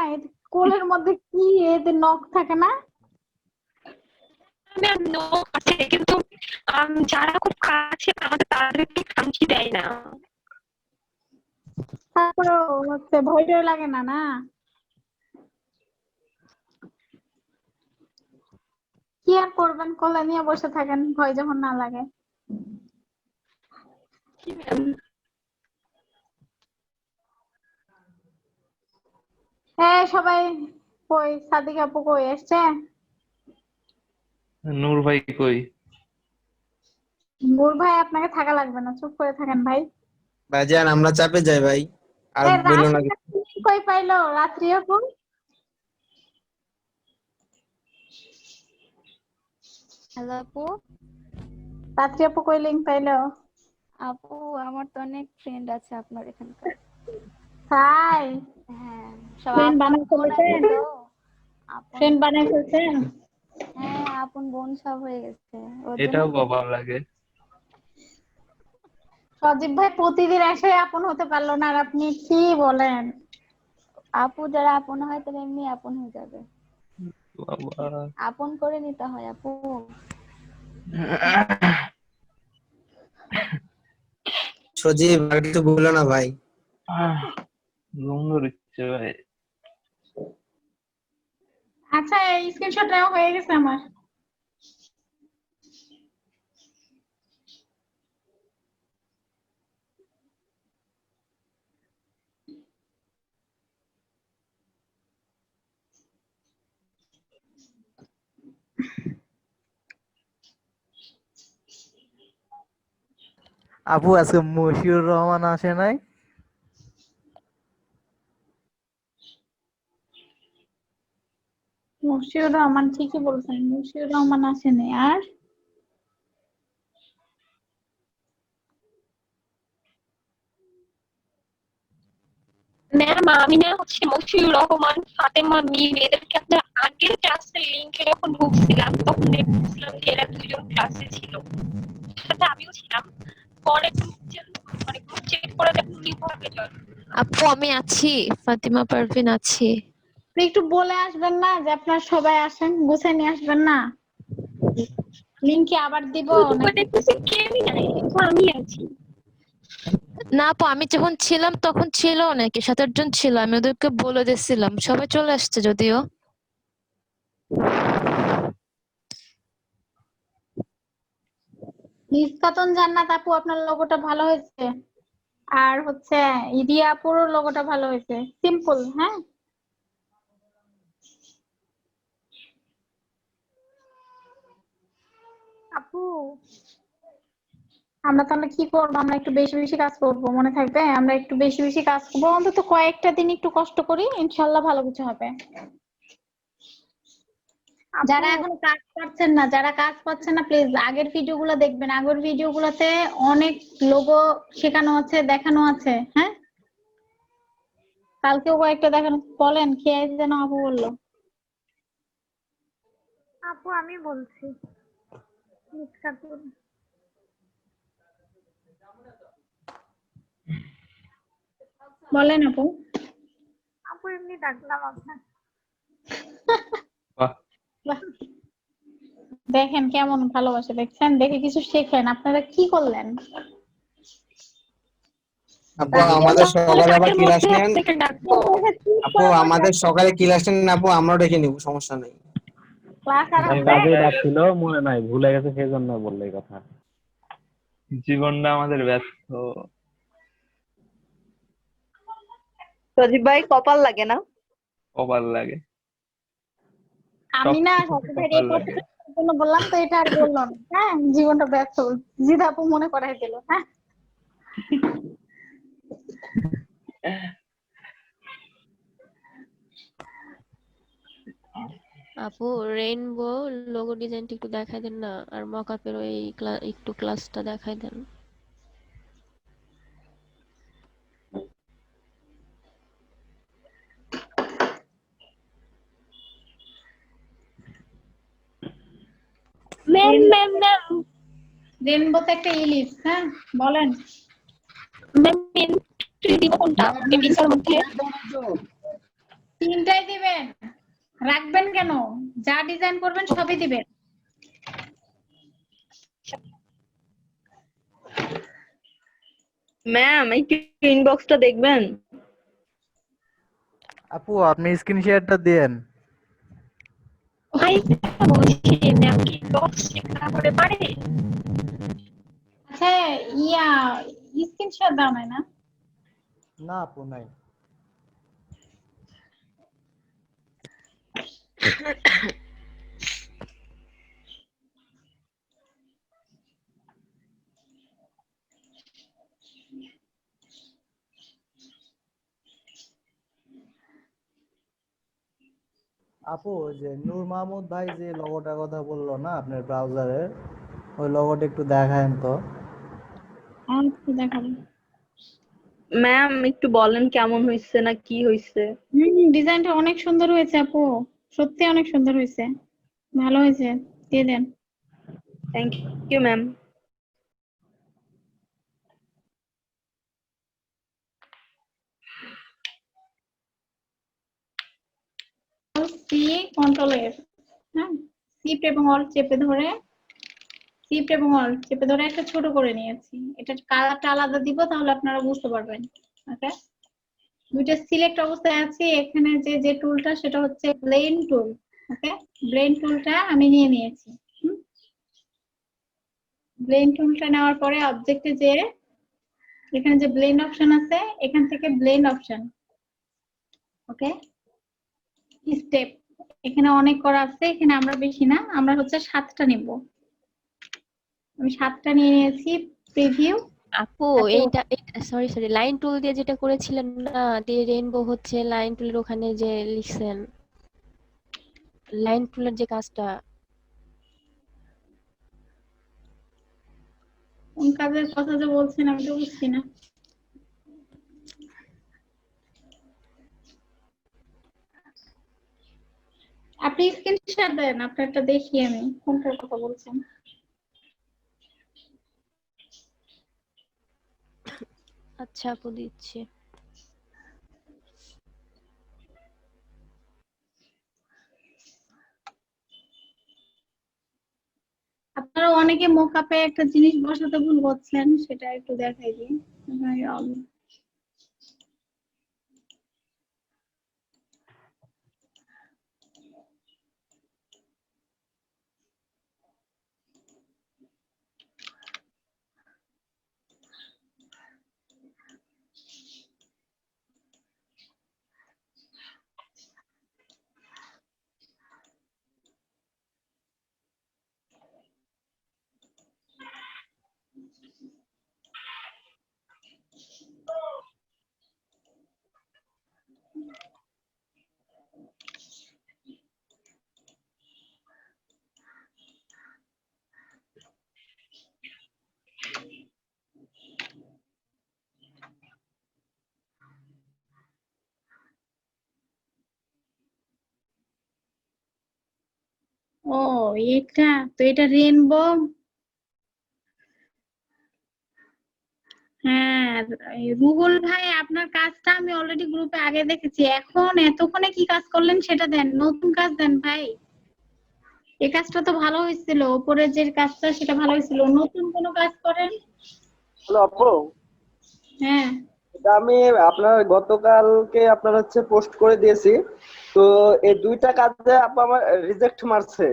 কোলের মধ্যে কি এদের নখ থাকে না?
ম্যাম নখ আছে কিন্তু যারা খুব কাছে আমাদের তাদেরকে খামচি দেয় না।
তারপরে হচ্ছে ভয় টয় লাগে না? না, কি আর করবেন, কোলে নিয়ে বসে থাকেন ভয় যখন না লাগে।
কি ম্যাম?
সবাই কই? সাদিক আপু কই এসছে?
নূর ভাই কই?
নূর ভাই আপনাকে থাকা লাগবে না, চুপ করে থাকেন ভাই।
ভাইজান আমরা চাপে যাই ভাই। আর
এ,
বললো না
রাত্রি আপু কই পাইলো রাত্রি আপু?
হ্যালো আপু।
রাত্রি আপু কই লিঙ্ক পাইলো?
আপু আমার তো অনেক ফ্রেন্ড আছে আপনার এখানকার।
তাই
হ্যাঁ, সব
ফ্রেন্ড
আপন
বানাই
বোন আছে
ফেলছেন?
তো। আপন
ফ্রেন্ড বানাই ফেলছেন?
হ্যাঁ, আপন বোন সব হয়ে গেছে। ওর জন্য
এটাও কপাল লাগে।
সজীব ভাই প্রতিদিন এসে আপন হতে পারলো না আর আপনি কি বলেন?
আপু যারা আপন হয় তারা এমনি আপন হয়ে যাবে।
বাবা
আপন করে নিতে হয় আপু।
সজীব আর কিছু বললো না ভাই।
ঘুম ধরছে ভাই।
আচ্ছা স্ক্রিনশট নেওয়া হয়ে গেছে আমার।
আপু আজকে মশিউর রহমান আসে নাই?
মুশিউর রহমান ঠিকই বলছেন, মুশিউর রহমান আসেনি। আর
ম্যাম আমি না হচ্ছে মশিউর রহমান, ফাতেমা মিম এদেরকে আপনার আগের ক্লাসের লিংকে যখন ঢুকছিলাম তখন দেখছিলাম যে এরা দুজন ক্লাসে ছিল, সাথে আমিও ছিলাম। পরে গ্রুপ চেক করে দেখুন কিভাবে জয়েন।
আপু আমি আছি, ফাতিমা পারভিন আছি।
আপনি একটু বলে আসবেন না যে আপনারা সবাই আসেন, গুছিয়ে নিয়ে আসবেন না? লিংক কি আবার দিব নাকি?
দেখতেছি কেউই নাই, আমি আছি।
না আপু আমি যখন ছিলাম তখন ছিল অনেকে, 7-8 জন ছিল, আমি ওদেরকে বলে দিয়েছিলাম, সবাই চলে আসছে যদিও।
নিষ্কাতন জান্নাত আপু আপনার লোগোটা ভালো হয়েছে, আর হচ্ছে ইদিয়া আপুর লোগোটা ভালো হয়েছে, সিম্পল। হ্যাঁ আপু আমরা তাহলে কি করবো? আমরা একটু বেশি বেশি কাজ করবো, মনে থাকবে? আমরা একটু বেশি বেশি কাজ করবো, অন্তত কয়েকটা দিন একটু কষ্ট করি, ইনশাল্লাহ ভালো কিছু হবে। যারা এখন কাজ পাচ্ছেন না, যারা কাজ পাচ্ছেন না, প্লিজ আগের ভিডিওগুলো দেখবেন। আগের ভিডিওগুলোতে অনেক লোগো শেখানো আছে, দেখানো আছে। হ্যাঁ কালকেও কয়েকটা দেখানো। বলেন কে যেন আপু বললো? আপু আমি বলছি। বলেন আপু। আপু এমনি ডাকলাম আপনার।
বাহ
দেখেন কেমন ভালোবাসে, দেখছেন? দেখে কিছু শেখেন। আপনারা কি করলেন?
আপু আমাদের সকালে আবার ক্লাস নেন।
আপনাকে ডাকবো।
আপু আমাদের সকালে ক্লাস নেন আপু, আমরাও ডেকে নিব, সমস্যা নেই।
ক্লাস আর আছে?
কাজে ডাকছিল মনে নাই, ভুলে গেছে, সেই জন্য বললে এই কথা।
জীবনটা আমাদের ব্যস্ত।
সজীব ভাই কপাল লাগে না?
কপাল লাগে।
আমি না
সবকিছুতে
সত্যি ভাই এই
কপাল লাগে।
কথাটার জন্য বললাম তো, এটা আর বললাম না। হ্যাঁ জীবনটা ব্যস্ত, জিদা আপু মনে করাই দিল। হ্যাঁ
আপু রেইনবো লোগো ডিজাইনটা একটু দেখাই দেন না, আর মকআপের ওই একটু ক্লাসটা দেখাই দেন।
ম্যাম ম্যাম ম্যাম
রেনবোতে একটা ইলিশ। হ্যাঁ বলেন।
ম্যাম এন্ট্রি দিব কোনটা এপিসোড মধ্যে?
তিনটাই দিবেন, রাখবেন কেন? যা ডিজাইন করবেন সবই দিবেন।
ম্যাম একটু ইনবক্সটা দেখবেন।
আপু আপনি স্ক্রিন শেয়ারটা দেন।
ভাই বলছি ম্যাম কি বক্স শেখা করে পারে?
আচ্ছা ইয়া স্ক্রিনশট দাও না?
না আপু নাই। আপু ওই যে নূর মাহমুদ ভাই যে লোগোটার কথা বললো না আপনার ব্রাউজারের, ওই লোগোটা একটু দেখায়েন তো।
আচ্ছা দেখাবো।
ম্যাম একটু বলেন কেমন হয়েছে না কি হয়েছে?
ডিজাইনটা অনেক সুন্দর হয়েছে আপু, সত্যি অনেক সুন্দর হয়েছে, ভালো হয়েছে, দিয়ে দেন।
Thank you ma'am.
C control F, হ্যাঁ, শিফট এবং অল্ট চেপে ধরে, শিফট এবং অল্ট চেপে ধরে একটা ছোট করে নিয়েছি। এটা কালারটা আলাদা দিব, তাহলে আপনারা বুঝতে পারবেন। ওকে, দুইটা সিলেক্ট অবস্থায় আছে। এখানে যে টুলটা সেটা হচ্ছে ব্লেন্ড টুল। ওকে, ব্লেন্ড টুলটা আমি নিয়ে নিয়েছি। ব্লেন্ড টুলটা নেওয়ার পরে অবজেক্টে যে এখানে যে ব্লেন্ড অপশন আছে, এখান থেকে ব্লেন্ড অপশন, ওকে, স্টেপ, এখানে অনেক করা আছে, এখানে আমরা বেশি না, আমরা হচ্ছে 7টা নিব। আমি 7টা নিয়ে নিয়েছি। প্রিভিউ।
আপু এইটা সরি লাইন টুল দিয়ে যেটা করেছিলেন না, দিয়ে রেইনবো হচ্ছে লাইন টুলের ওখানে যে লিখছেন, লাইন টুলের যে কাজটা।
কোন কাজের কথা যে বলছেন আমি তো বুঝছি না। আপনি স্ক্রিনশট দেন, আপনারটা দেখি আমি কোনটার কথা বলছেন।
আচ্ছা আপু দিচ্ছি।
আপনারা অনেকে মোকআপে একটা জিনিস বসাতে ভুল করছেন, সেটা একটু দেখাই দিই। ও এটা তো, এটা রেনবো। হ্যাঁ, রুহুল ভাই আপনার কাজটা আমি অলরেডি গ্রুপে আগে দেখেছি। এখন এতক্ষণে কি কাজ করলেন সেটা দেন, নতুন কাজ দেন ভাই। এই কাজটা তো ভালো হয়েছিল, উপরে যে কাজটা সেটা ভালো হয়েছিল, নতুন কোনো কাজ করেন।
হ্যালো আপু,
হ্যাঁ,
এটা আমি আপনার গতকালকে আপনার হচ্ছে পোস্ট করে দিয়েছি। তো এই দুইটা কাজে আপু আমার রিজেক্ট মারছে।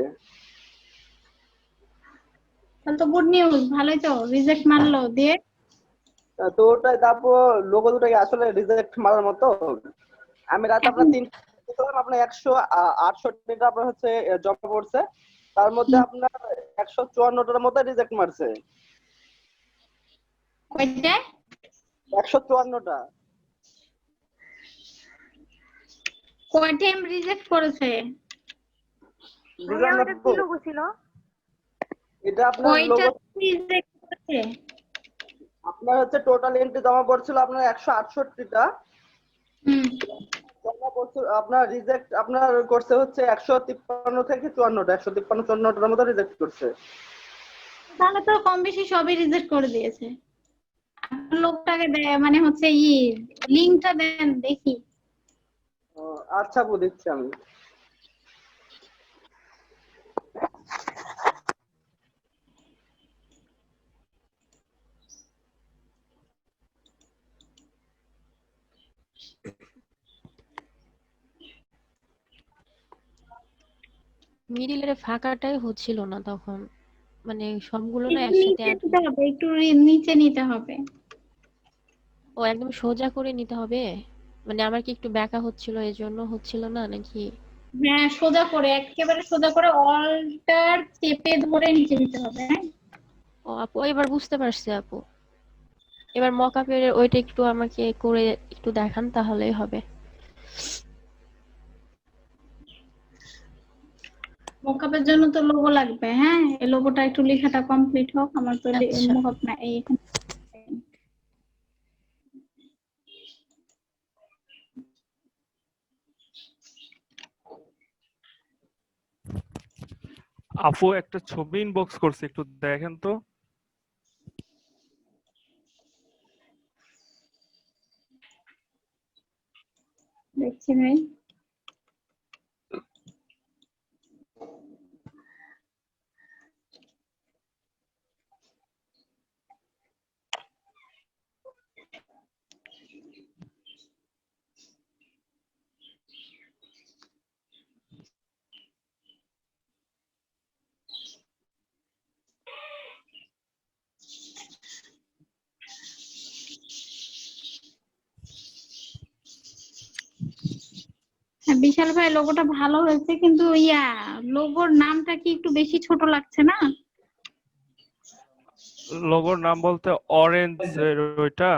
তাহলে তো গুড নিউজ, ভালোই তো, রিজেক্ট মারলো দিয়ে।
তো ওটা আপু লোগো দুটাকে আসলে রিজেক্ট মারার মতো। আমি রাতে আপনার 3টা করলাম, আপনার 168টা আপনার হচ্ছে জমা পড়ছে, তার মধ্যে আপনার 154টার মতো রিজেক্ট মারছে।
কয়টা?
154টা।
কয় টাইম রিজেক্ট করেছে?
বুঝলাম না আপু। এটা আপনার
কয়টা
লোগো
রিজেক্ট করেছে?
আপনার হচ্ছে টোটাল এন্ট্রি জমা পড়ছিল আপনার 168টা। জমা পড়ছে আপনার রিজেক্ট আপনার করছে হচ্ছে 153 থেকে 54টা, 153 54টার মতো রিজেক্ট করছে।
তাহলে তো কম বেশি সবই রিজেক্ট করে দিয়েছে। আপনার লোকটাকে মানে হচ্ছে লিংকটা দেন দেখি।
আচ্ছা আপু, দিচ্ছি আমি।
মিডিলের ফাঁকাটাই হচ্ছিল না তখন, মানে সবগুলো না
একটু
একসাথে
নিচে নিতে হবে, একটু নিচে নিতে হবে।
ও একদম সোজা করে নিতে হবে, মানে আমার কি একটু ব্যাকা হচ্ছিল এজন্য হচ্ছিল না নাকি?
হ্যাঁ, সোজা করে, একেবারে সোজা করে অল্টার চেপে ধরে নিচে নিতে হবে। হ্যাঁ,
ও আপু এবার বুঝতে পারছি আপু। এবার মকআপের ওইটা একটু আমাকে করে একটু দেখান, তাহলেই হবে।
মোকআপের জন্য তো লোগো লাগবে। হ্যাঁ, এই লোগোটা একটু লেখাটা কমপ্লিট হোক। আমার তো
আচ্ছা
মোকআপ না এই
আপু একটা ছবি ইনবক্স করছে, একটু দেখেন তো।
দেখছি ভাই। হ্যাঁ, বিশাল ভাই লোগোটা ভালো হয়েছে, কিন্তু লোগোর নামটা কি একটু বেশি ছোট লাগছে না?
লোগোর নাম বলতে অরেঞ্জ ওইটা।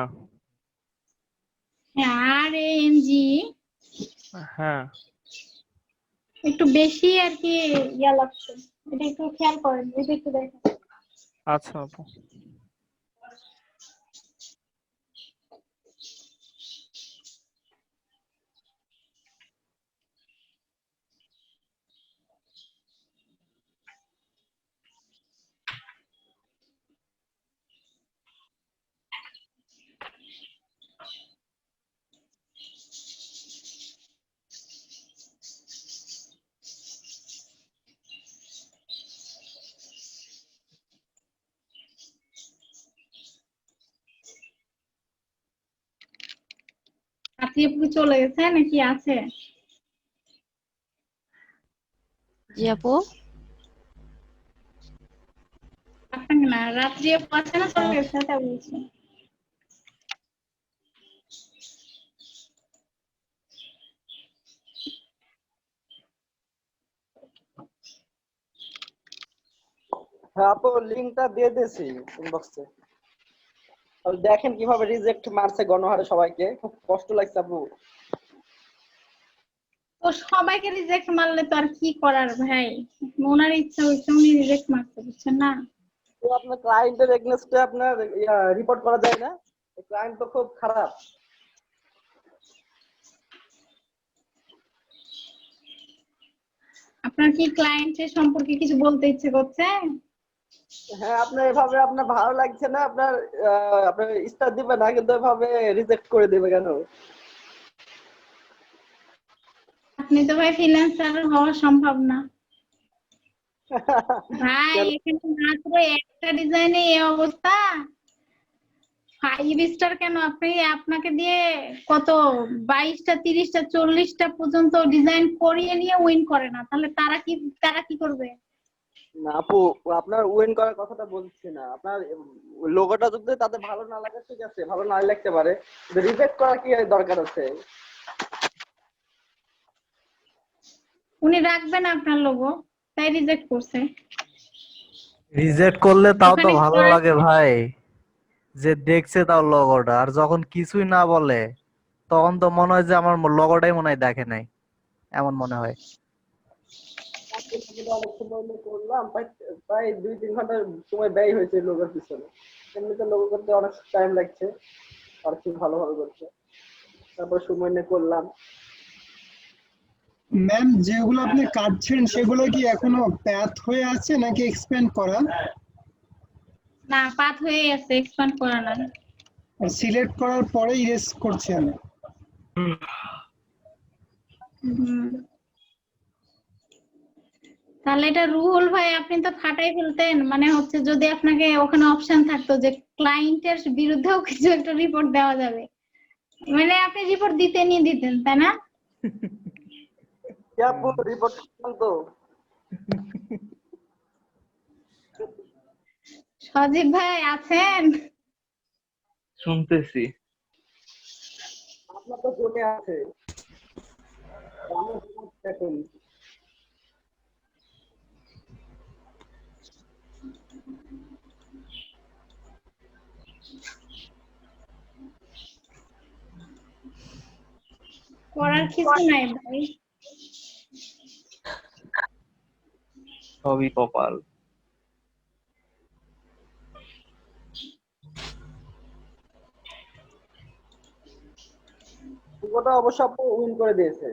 হ্যাঁ, RANG
হ্যাঁ
একটু বেশি আর কি লাগছে। এটা একটু খেয়াল করেন, এটা একটু দেখেন।
আচ্ছা আপু।
আপনি আপনি চলে গেছে নাকি আছে?
জি আপু।
আপনাকে না, রাত্রি আপু আছে না, চলে গেছে তাই বলছি।
হ্যাঁ আপু, লিংকটা দিয়ে দিয়েছি ইনবক্সে। দেখেন কিভাবে রিজেক্ট মারছে গণহারে সবাইকে, খুব কষ্ট লাগছে আপু।
তো সবাইকে রিজেক্ট মারলে তো আর কি করার ভাই, ওনার ইচ্ছা হচ্ছে উনি রিজেক্ট মারতে, বুঝছেন না?
তো আপনার ক্লায়েন্টের এগেইনস্টে আপনার রিপোর্ট করা যায় না? ক্লায়েন্ট তো খুব খারাপ।
আপনার কি ক্লায়েন্টের সম্পর্কে কিছু বলতে ইচ্ছে করছে?
হ্যাঁ, আপনার এভাবে আপনার ভালো লাগছে না, আপনার আপনার স্টার দিবে না, কিন্তু এভাবে রিজেক্ট করে দিবে কেন?
আপনি তো ভাই ফ্রিল্যান্সার হওয়া সম্ভব না ভাই। এখানে মাত্র একটা ডিজাইনে এই অবস্থা, 5 স্টার কেন, আপনাকে দিয়ে কত 22টা 30টা 40টা পর্যন্ত ডিজাইন করিয়ে নিয়ে উইন করে না, তাহলে তারা কি করবে?
না আপু, আপনার উইন করার কথাটা বলছি না। আপনার লোগোটা যদি তাদের ভালো না লাগে ঠিক আছে, ভালো না লাগতে পারে, রিজেক্ট করা কি দরকার আছে?
উনি রাখবেন আপনার লোগো, তাই রিজেক্ট করছে।
রিজেক্ট করলে তাও তো
ওখানে
ভালো লাগে ভাই, যে দেখছে তাও লগোটা, আর যখন কিছুই না বলে তখন তো মনে হয় যে আমার লগোটাই মনে হয় দেখে নাই, এমন মনে হয়।
অনেক সময় নিয়ে করলাম, প্রায় 2-3 ঘন্টা সময় ব্যয় হয়েছে লোগোর পিছনে। এমনিতে লোগো করতে অনেক টাইম লাগছে, আর কি ভালোভাবে করছে, তারপর সময় নিয়ে করলাম।
ম্যাম, যেগুলো আপনি কাটছেন সেগুলো কি এখনো প্যাথ হয়ে আছে নাকি এক্সপ্যান্ড করা?
না, পাত হয়ে আছে, এক্সপ্যান্ড করা না।
আর সিলেক্ট করার পরে ইরেজ করছেন?
তাহলে এটা রুহুল ভাই আপনি তো ফাটাই ফেলতেন, মানে হচ্ছে যদি আপনাকে ওখানে অপশন থাকতো যে ক্লায়েন্টের বিরুদ্ধেও কিছু একটা রিপোর্ট দেওয়া যাবে, মানে আপনি রিপোর্ট দিতেন, তাই না?
কি আপু, রিপোর্ট তো
সজীব ভাই আছেন?
শুনতেছি।
আপনার তো জমে আছে। এখন
করার কিছু নাই ভাই।
সবই কপাল।
ওটা অবশ্য আপু উইন করে দিয়েছে।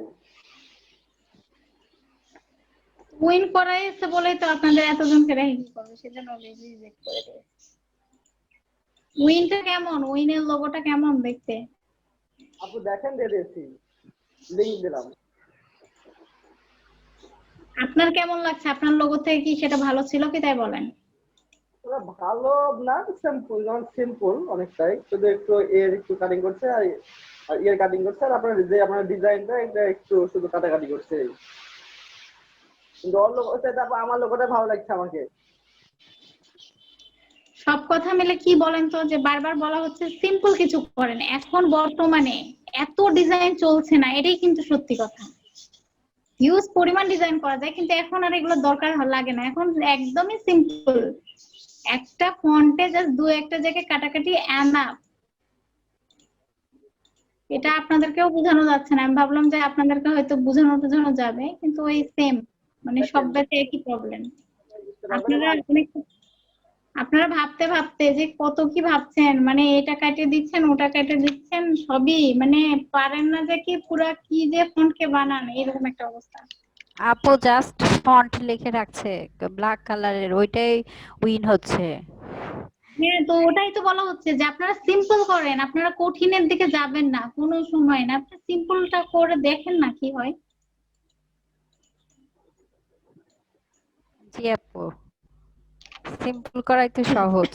উইন করাইছে বলেই তো আপনাদের এতজনকে র্যাঙ্কিং করবে, সেজন্য রিজেক্ট করে দিয়েছে। উইনটা কেমন, উইনের লোগোটা কেমন দেখতে?
আপু দেখেন, দিয়ে দিয়েছি, লিংক দিলাম।
আপনার কেমন লাগছে? আপনার লোগো থেকে কি সেটা ভালো ছিল কি তাই বলেন?
ওটা ভালো না, সিম্পল, যেমন সিম্পল অনেকটাই, শুধু একটু এর একটু কাটিং করছে আর ইয়ার কাটিং করছে, আর আপনার যে আপনার ডিজাইনটা এটা একটু শুধু কাটাকাটি করছে। কিন্তু ওর লোগো চাইতে আপু আমার লোগোটা ভালো লাগছে আমাকে।
সব কথা মিলে কি বলেন তো, যে বারবার বলা হচ্ছে সিম্পল কিছু করেন, এখন বর্তমানে এত ডিজাইন চলছে না, এটাই কিন্তু সত্যি কথা। হিউজ পরিমাণ ডিজাইন করা যায়, কিন্তু এখন আর এগুলো দরকার লাগে না, এখন একদমই সিম্পল, একটা ফন্টে জাস্ট দু একটা জায়গায় কাটাকাটি এনাফ। এটা আপনাদেরকেও বোঝানো যাচ্ছে না, আমি ভাবলাম যে আপনাদেরকে হয়তো বোঝানো যাবে, কিন্তু ওই সেম, মানে সব ব্যাচে একই প্রবলেম। আপনারা ভাবতে ভাবতে যে কত কি ভাবছেন, মানে এটা কাটিয়ে দিচ্ছেন ওটা কাটিয়ে দিচ্ছেন, সবই মানে পারেন না যে কি পুরা কি যে ফন্টকে বানান, এরকম একটা অবস্থা।
আপু জাস্ট ফন্ট লিখে রাখছে ব্ল্যাক কালারের, ওইটাই উইন হচ্ছে।
হ্যাঁ, তো ওটাই তো বলা হচ্ছে যে আপনারা সিম্পল করেন, আপনারা কঠিনের দিকে যাবেন না কোনো সময় না, আপনি সিম্পলটা করে দেখেন না কি হয়।
জি আপু, সিম্পল করাই তো সহজ।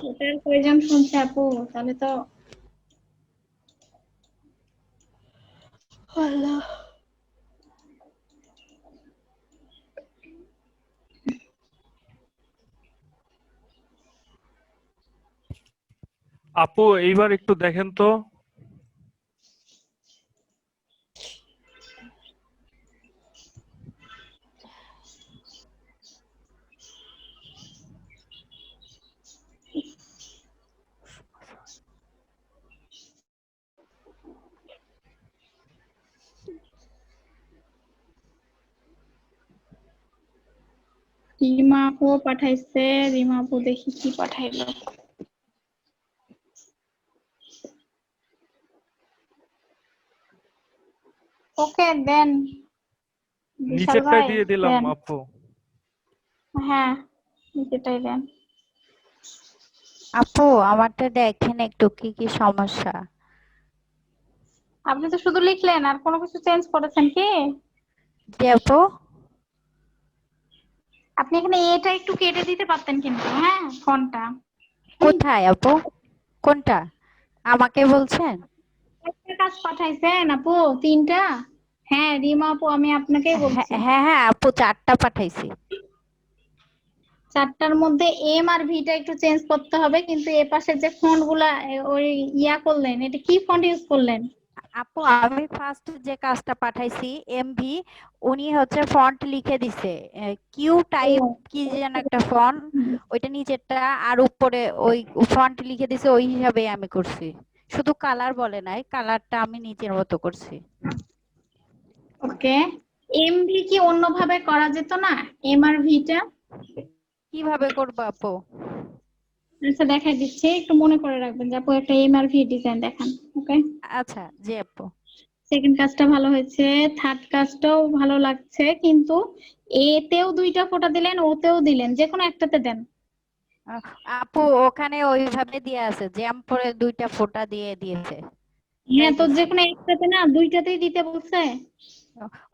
এটার প্রয়োজন শুনছে আপু, তাহলে তো আল্লাহ।
আপু এইবার একটু দেখেন তো।
রিমা আপু পাঠাইছে, রিমা আপু দেখি কি পাঠাইলো। ওকে দেন বিশাল
নিচেরটাই
ভাই,
দিয়ে দিলাম
দেন।
আপু।
হ্যাঁ, নিচেরটাই দেন।
আপু আমারটা দেখেন একটু কি কি সমস্যা।
আপনি তো শুধু লিখলেন, আর কোনো কিছু চেঞ্জ করেছেন কি?
জি আপু,
আপনি এখানে এটা একটু কেটে দিতে পারতেন কিন্তু, হ্যাঁ ফন্টটা।
কোথায় আপু, কোনটা আমাকে বলছেন?
একটা কাজ পাঠাইছেন আপু, তিনটা। হ্যাঁ রিমা আপু, আমি আপনাকেই বলছি।
হ্যাঁ হ্যাঁ আপু, 4টা পাঠাইছি।
4টার মধ্যে এম আর ভিটা একটু চেঞ্জ করতে হবে, কিন্তু এ পাশে যে ফন্ট গুলা ওই ইয়া করলেন, এটা কি ফন্ট ইউজ করলেন?
আপু আমি ফার্স্ট যে কাজটা পাঠাইছি এমভি, উনি হচ্ছে ফন্ট লিখে দিছে কিউ টাইপ কি যেন একটা ফন্ট, ওইটা নিচেরটা আর উপরে ওই ফন্ট লিখে দিছে, ওই হিসাবে আমি করছি, শুধু কালার বলে নাই, কালারটা আমি নিজের মতো করছি।
ওকে, এমভি কি অন্যভাবে করা যেত না, এম আর ভিটা?
কিভাবে করবো আপু?
আচ্ছা দেখাই দিচ্ছি, একটু মনে করে রাখবেন যে আপু একটা এম আর ভি ডিজাইন দেখান। ওকে
আচ্ছা জি আপু।
সেকেন্ড কাজটা ভালো হয়েছে, থার্ড কাজটাও ভালো লাগছে, কিন্তু এতেও 2টা ফোঁটা দিলেন, ওতেও দিলেন, যে কোনো একটাতে দেন।
আপু ওখানে ওইভাবে দিয়ে আছে, জ্যাম করে 2টা ফোঁটা দিয়ে দিয়েছে।
হ্যাঁ, তো যে কোনো একটাতে না, 2টাতেই দিতে বলছে।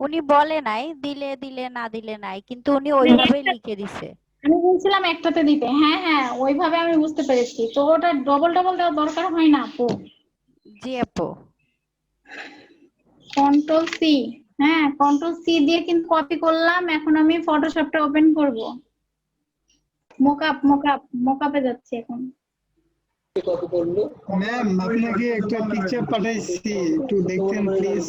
উনি বলে নাই দিলে দিলে না দিলে নাই, কিন্তু উনি ওইভাবেই লিখে দিছে।
আমি বলছিলাম একটাতে দিতে, হ্যাঁ হ্যাঁ ওইভাবে আমি বুঝতে পেরেছি, তো ওটা ডবল ডবল দেওয়ার দরকার হয় না আপু।
জি আপু।
কন্ট্রোল সি, হ্যাঁ কন্ট্রোল সি দিয়ে কিন্তু কপি করলাম, এখন আমি ফটোশপটা ওপেন করব। মোকআপে যাচ্ছি এখন।
ম্যাম আপনাকে একটা পিকচার পাঠাইছি, একটু দেখতেন প্লিজ।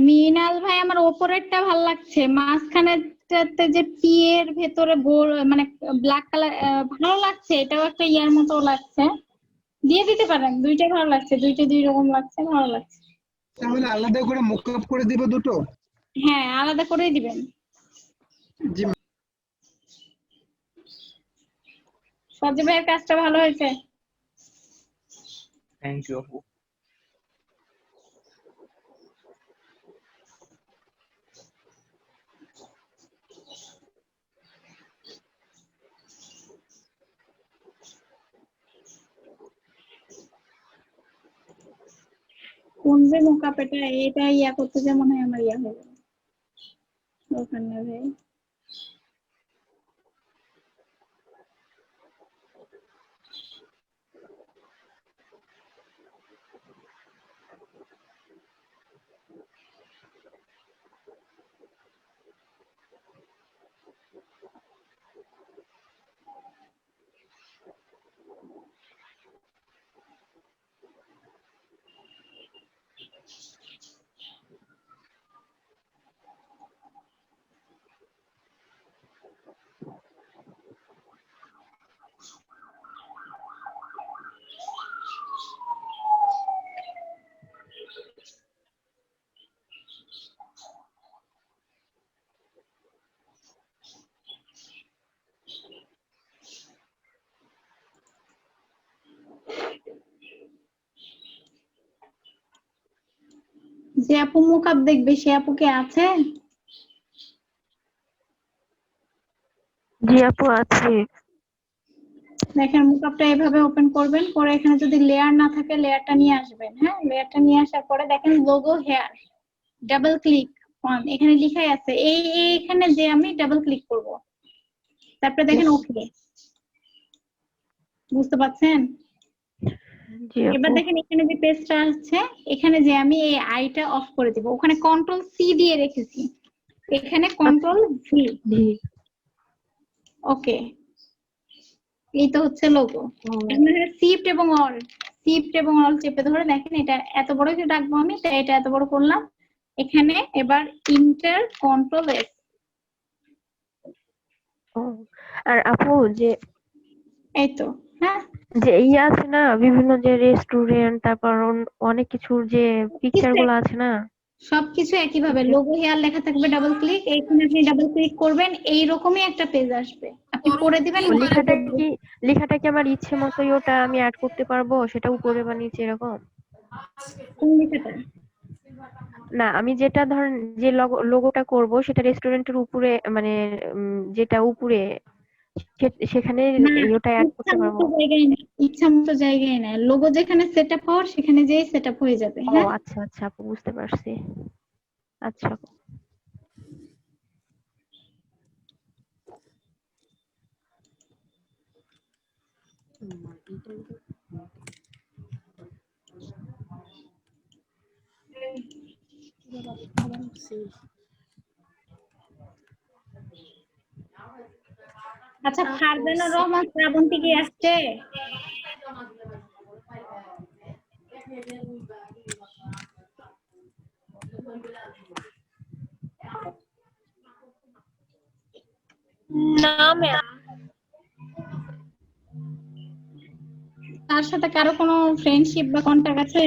মিনাল ভাই আমার ওপরেরটা ভালো লাগছে, মাঝখানে একটাতে যে পি এর ভেতরে গোল মানে ব্ল্যাক কালার ভালো লাগছে, এটাও একটা ইয়ার মতো লাগছে, দিয়ে দিতে পারেন। দুইটা ভালো লাগছে, দুইটা দুই রকম লাগছে, ভালো লাগছে।
তাহলে আলাদা করে মকআপ করে দিব দুটো?
হ্যাঁ, আলাদা করেই দিবেন।
জি ma'am।
সজীব ভাইয়ের কাজটা ভালো হয়েছে।
থ্যাংক ইউ আপু।
কোন যে মোকাপ এটা ইয়া করতে যে মনে হয় আমার ইয়া হয়ে গেল ওখানে ভাই। যে আপু মোকাপ দেখবে সে আপু কে আছে?
জি আপু আছে।
দেখেন মোকাপটা এভাবে ওপেন করবেন, করে এখানে যদি লেয়ার না থাকে লেয়ারটা নিয়ে আসবেন। হ্যাঁ, লেয়ারটা নিয়ে আসার পরে দেখেন logo here, double click on, এখানে লেখাই আছে এখানে যে আমি ডাবল ক্লিক করব, তারপরে দেখেন ওকে। বুঝতে পারছেন?
জি
এবার
আপু।
দেখেন এখানে যে পেজটা আছে, এখানে যে আমি এই আইটা অফ করে দিব, ওখানে কন্ট্রোল সি দিয়ে রেখেছি, এখানে কন্ট্রোল ভি। ওকে, এই তো হচ্ছে লোগো। এখানে শিফট এবং অল চেপে ধরে দেখেন এটা এত বড় করে রাখবো আমি, তাই এটা এত বড় করলাম। এখানে এবার ইন্টার কন্ট্রোল এস।
আর আপু যে
এই তো, হ্যাঁ,
যে ইয়ে আছে না বিভিন্ন যে রেস্টুরেন্ট, তারপর অনেক কিছুর যে পিকচার গুলো আছে না,
সবকিছু একই ভাবে লোগো হেয়ার লেখা থাকবে, ডাবল ক্লিক, এইখানে আপনি ডাবল ক্লিক করবেন, এইরকমই একটা পেজ আসবে, আপনি করে দিবেন।
লেখাটা কি আমার ইচ্ছে মতোই ওটা আমি অ্যাড করতে পারবো, সেটা উপরে বা নিচে এরকম?
কোন লেখাটা?
না, আমি যেটা ধরেন যে লোগোটা করব সেটা রেস্টুরেন্টের উপরে, মানে যেটা উপরে সেখানে ওটা অ্যাড করতে পারবো?
ইচ্ছা মতো জায়গায় না, লোগো যেখানে সেটআপ হওয়ার সেখানে যেই সেটআপ হয়ে যাবে।
ও
হ্যাঁ,
আচ্ছা আচ্ছা আপু, বুঝতে পারছি। আচ্ছা আপু।
আচ্ছা, ফারজানা রহমান শ্রাবন্তী কি আসছে?
না ম্যাম।
তার সাথে কারো কোনো ফ্রেন্ডশিপ বা কন্টাক্ট আছে?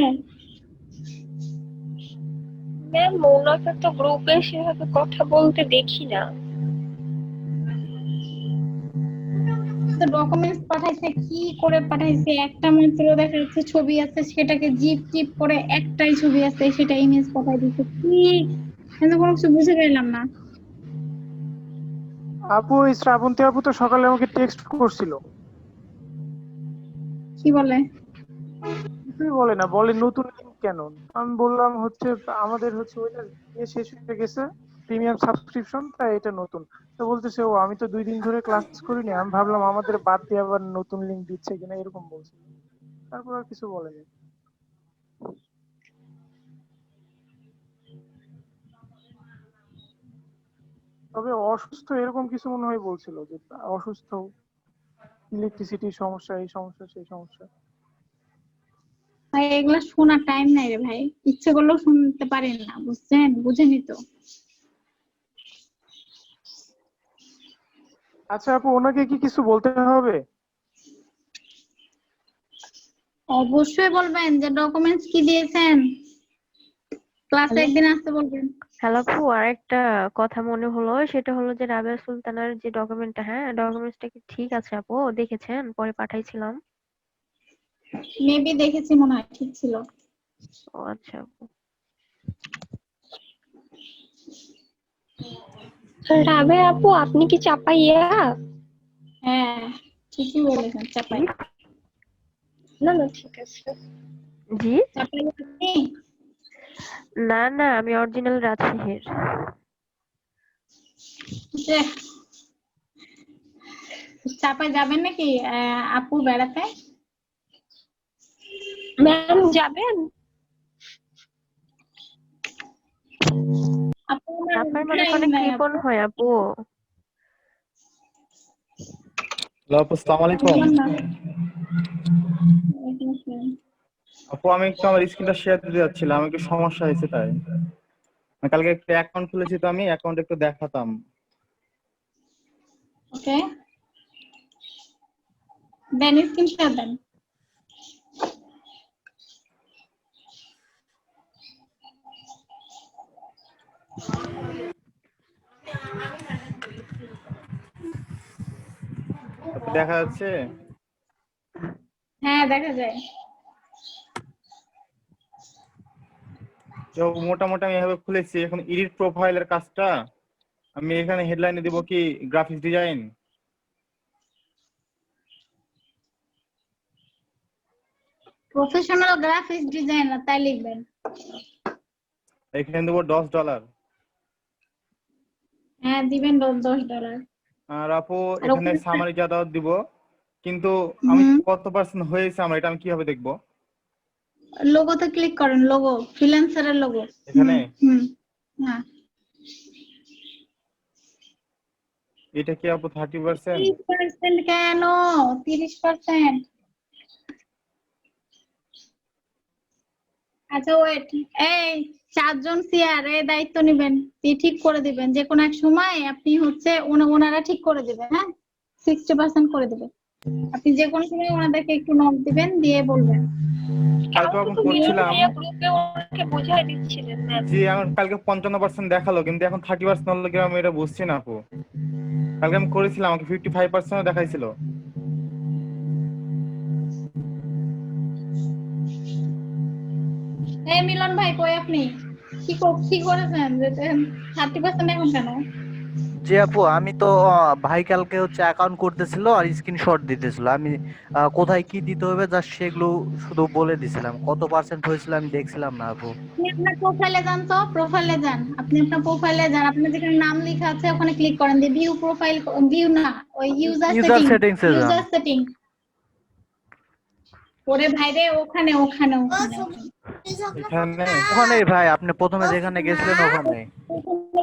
ম্যাম ওনাকে তো গ্রুপে সেভাবে কথা বলতে দেখি না।
ডকুমেন্টস পাঠাইছে, কি করে পাঠাইছে? একটা মাত্র দেখা যাচ্ছে ছবি আছে, সেটাকে জিপ টিপ করে একটাই ছবি আছে সেটা ইমেজ পাঠাই দিচ্ছে, কি আমি তো কোনো কিছু বুঝে গেলাম না।
আপু এই শ্রাবন্তী আপু তো সকালে আমাকে টেক্সট করছিল।
কি বলে?
কিছুই বলে না, বলে নতুন লিঙ্ক কেন? আমি বললাম হচ্ছে আমাদের হচ্ছে ওইটা শেষ হয়ে গেছে, প্রিমিয়াম সাবস্ক্রিপশন, তাই এটা নতুন। তো বলতেছে ও আমি তো 2 দিন ধরে ক্লাস করিনি, আমি ভাবলাম আমাদের বাদ দিয়ে আবার নতুন লিঙ্ক দিচ্ছে কিনা, এরকম বলছে। তারপর আর কিছু বলেনি। তবে অসুস্থ এরকম কিছু মনে হয় বলছিল, যে অসুস্থ, ইলেকট্রিসিটির সমস্যা, এই সমস্যা সেই সমস্যা।
ভাই এগুলা শোনার টাইম নাই রে ভাই, ইচ্ছে করলেও শুনতে পারেন না, বুঝছেন? বুঝেনি তো।
আচ্ছা আপু, ওনাকে কি কিছু বলতে হবে?
অবশ্যই বলবেন যে ডকুমেন্টস কি দিয়েছেন, ক্লাসে একদিন আসতে বলবেন।
হ্যালো আপু, আরেকটা কথা মনে হলো, সেটা হলো যে রাবেয়া সুলতানার যে ডকুমেন্টটা, হ্যাঁ ডকুমেন্টসটা কি ঠিক আছে আপু? দেখেছেন? পরে পাঠাইছিলাম।
মেবি দেখেছি, মনে হয় ঠিক ছিল।
ও আচ্ছা আপু।
রাবেয়া আপু, আপনি কি চাপাইয়া?
হ্যাঁ ঠিকই বলেছেন, চাপাই।
না না, ঠিক আছে।
জি?
চাপাই আপনি?
না না, আমি অরিজিনাল রাজশাহীর।
যে চাপাই যাবেন নাকি আপু বেড়াতে?
ম্যাম যাবেন?
আপু আমার
চাপাই মানে
টাইম
অনেক
নাই
কৃপণ
আপু।
হয় আপু।
হ্যালো আপু, আসসালামু আলাইকুম।
বললাম না। ওয়ালাইকুম আসসালাম।
আপু আমি একটু আমার স্ক্রিনটা শেয়ার দিতে যাচ্ছিলাম, আমার একটু সমস্যা হয়েছে তাই। আমি কালকে একটা অ্যাকাউন্ট খুলেছি, তো আমি অ্যাকাউন্ট একটু দেখাতাম।
ওকে, দেন স্ক্রিনশট দেন।
আপু দেখা যাচ্ছে?
হ্যাঁ দেখা যায়।
তো মোটামুটি আমি এভাবে খুলেছি। এখন এডিট প্রোফাইলের কাজটা আমি এখানে হেডলাইনে দিব কি graphics design.
Professional graphics designer তাই লিখবেন।
এখানে দেবো $10।
হ্যাঁ দিবেন $10।
আর আপু
আর
এখানে
ওখানে
সামারি যা দেওয়ার দিব, কিন্তু আমি কত পার্সেন্ট হয়েছে আমার এটা আমি কিভাবে দেখবো?
লোগোতে ক্লিক করেন, লোগো, ফ্রিল্যান্সারের লোগো।
এখানে
হ্যাঁ
এটা কি আপু 30%?
30% কেন? 30%? আচ্ছা ওয়েট, এই 4জন সিআর এর দায়িত্ব নেবেন, ঠিক করে দিবেন যে কোনো এক সময় আপনি হচ্ছে ওনারা ঠিক করে দিবেন। হ্যাঁ 60% করে দিবেন। আপনি যে কোনো সময় ওনাদেরকে একটু নক দিবেন, দিয়ে বলবেন।
কালকে এখন করছিলাম।
গ্রুপে ওনাকে বুঝাই দিচ্ছিলেন ম্যাম।
জি, আমার কালকে 55% দেখালো, কিন্তু এখন 30% হলো কি আমি এটা বুঝছি না আপু। কালকে আমি করেছিলাম, আমাকে 55% দেখাইছিল।
এই মিলন ভাই কই আপনি? কি করেছেন যে 30% এখন কেন?
জি আপু, আমি তো ভাই কালকে হচ্ছে অ্যাকাউন্ট করতেছিল আর স্ক্রিনশট দিতেছিল। আমি কোথায় কি দিতে হবে জাস্ট সেগুলো শুধু বলে দিছিলাম। কত পার্সেন্ট হয়েছিল আমি দেখছিলাম না আপু।
আপনি আপনার প্রোফাইলে যান, তো প্রোফাইলে যান, আপনি আপনার প্রোফাইলে যান, আপনার যেখানে নাম লেখা আছে ওখানে ক্লিক করেন, দিয়ে ভিউ প্রোফাইল, ভিউ না ওই ইউজার
ইউজার
সেটিং,
সেটিংস এ যান।
User setting. ওরে ভাইরে, ওখানে ওখানে ওখানে
এখানে
ওখানেই ভাই, আপনি প্রথমে যেখানে গেছিলেন ওখানে।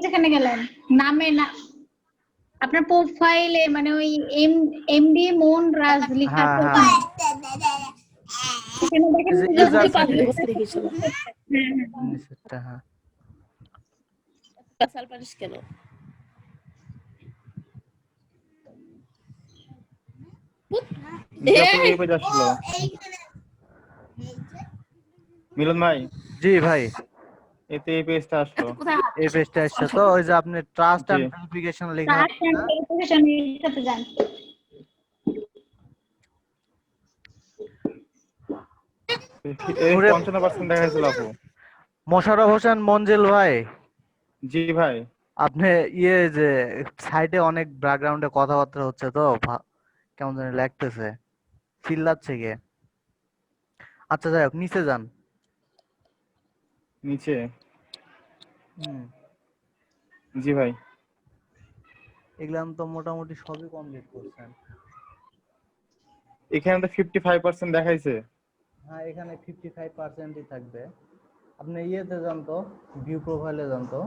যেখানে গেলেন নামে না আপনার প্রোফাইলে, মানে ওই এমডি মোহন রাজ লেখা
হ্যাঁ
আছে
হ্যাঁ,
ওখানে দেখেন
ইউজার
user
সেটিংস
setting।
নিচেরটা, হ্যাঁ।
কেন?
এই পেজ আসলো। মিলন ভাই।
জি ভাই,
এতে এই পেজটা আসলো।
এই পেজটা আসছে তো, ওই যে আপনি ট্রাস্ট এন্ড ভেরিফিকেশন লেখা আছে না?
সাথে যান।
এই 55% দেখাইছিল আপু।
মোশাররফ হোসেন মঞ্জিল ভাই।
জি ভাই।
আপনি যে সাইডে অনেক ব্যাকগ্রাউন্ডে কথাবার্তা হচ্ছে তো কেমন জানি লাগতেছে, চিল্লাচ্ছে কে? আচ্ছা যাই হোক, নিচে যান।
নিচে? জি ভাই।
এগুলা তো মোটামুটি সবই কমপ্লিট করছেন।
এখানে তো 55% দেখাইছে।
হ্যাঁ এখানে 55%ই থাকবে। আপনি ইয়েতে যান তো, ভিউ প্রোফাইলে যান তো।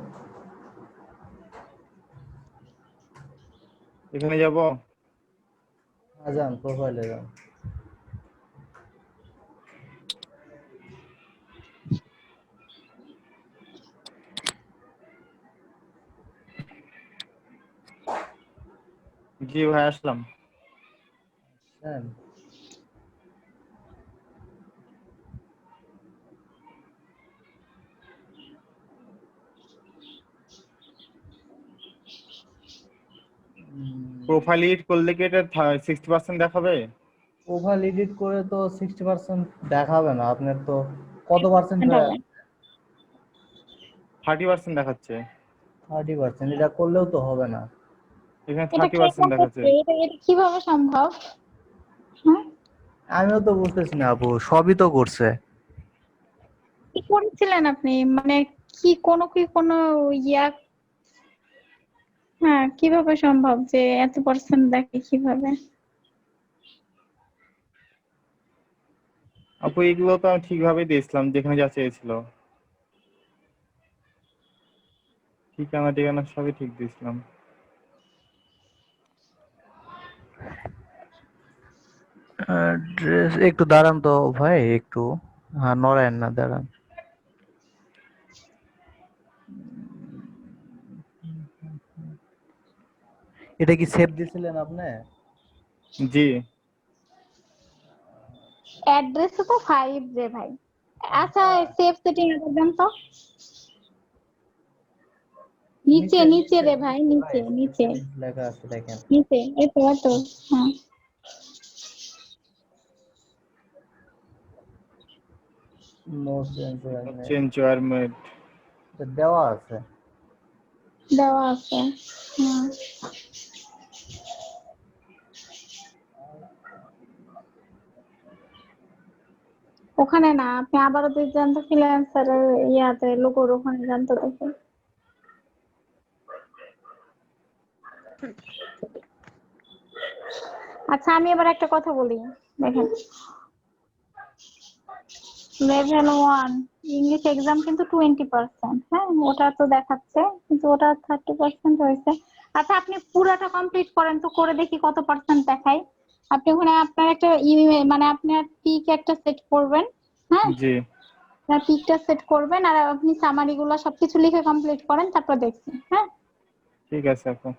এখানে যাব?
হ্যাঁ যান, প্রোফাইলে যান।
জি ভাই আসলাম।
হ্যাঁ,
প্রোফাইল এডিট করলে কি এটা 60% দেখাবে?
প্রোফাইল এডিট করে তো 60% দেখাবে না। আপনার তো কত পার্সেন্ট হয়ে
হবে
30% দেখাচ্ছে।
30%? এটা করলেও তো হবে না।
এখানে
এটা কে
30% দেখাচ্ছে।
করতেছে? এটা কিভাবে সম্ভব? হ্যাঁ,
আমিও তো বুঝতেছি না আপু, সবই তো করছে।
কি করেছিলেন আপনি? মানে কি কোনো ইয়া? হ্যাঁ, কিভাবে সম্ভব যে এত পার্সেন্ট দেখে কিভাবে?
আপু এগুলো তো আমি ঠিকভাবেই দিয়েছিলাম যেখানে যা চেয়েছিল। ঠিকানা সবই ঠিক দিয়েছিলাম।
ড্রেস একটু দাঁড়ান তো ভাই, একটু। হ্যাঁ, নড়েন না, দাঁড়ান। এটা কি সেভ দিছিলেন আপনি?
জি।
অ্যাড্রেস তো 5 যে ভাই। আচ্ছা, সেভ সেটিং এ দেন তো। নিচে নিচে রে ভাই, নিচে নিচে
লেখা আছে দেখেন।
নিচে। এতো হ্যাঁ,
নো চেঞ্জ
চেঞ্জ এনভায়রনমেন্ট
দেওয়া আছে।
দেওয়া আছে। হ্যাঁ, ওখানে না, আপনি আবারও যান তো ফ্রিল্যান্সারের ইয়াতে লোগোর ওখানে যান তো দেখে। আচ্ছা, আমি এবার একটা কথা বলি, দেখেন। লেভেল 1 ইংলিশ এক্সাম কিন্তু 20%, হ্যাঁ ওটা তো দেখাচ্ছে, কিন্তু ওটা 30% হয়েছে। আচ্ছা, আপনি পুরাটা কমপ্লিট করেন তো, করে দেখি কত পার্সেন্ট দেখায়। আপনি ওখানে আপনার একটা মানে আপনার পিক একটা সেট করবেন, হ্যাঁ
জি
আপনার পিকটা সেট করবেন, আর আপনি সামারি গুলো সবকিছু লিখে কমপ্লিট করেন, তারপর দেখছি। হ্যাঁ,
ঠিক আছে আপু।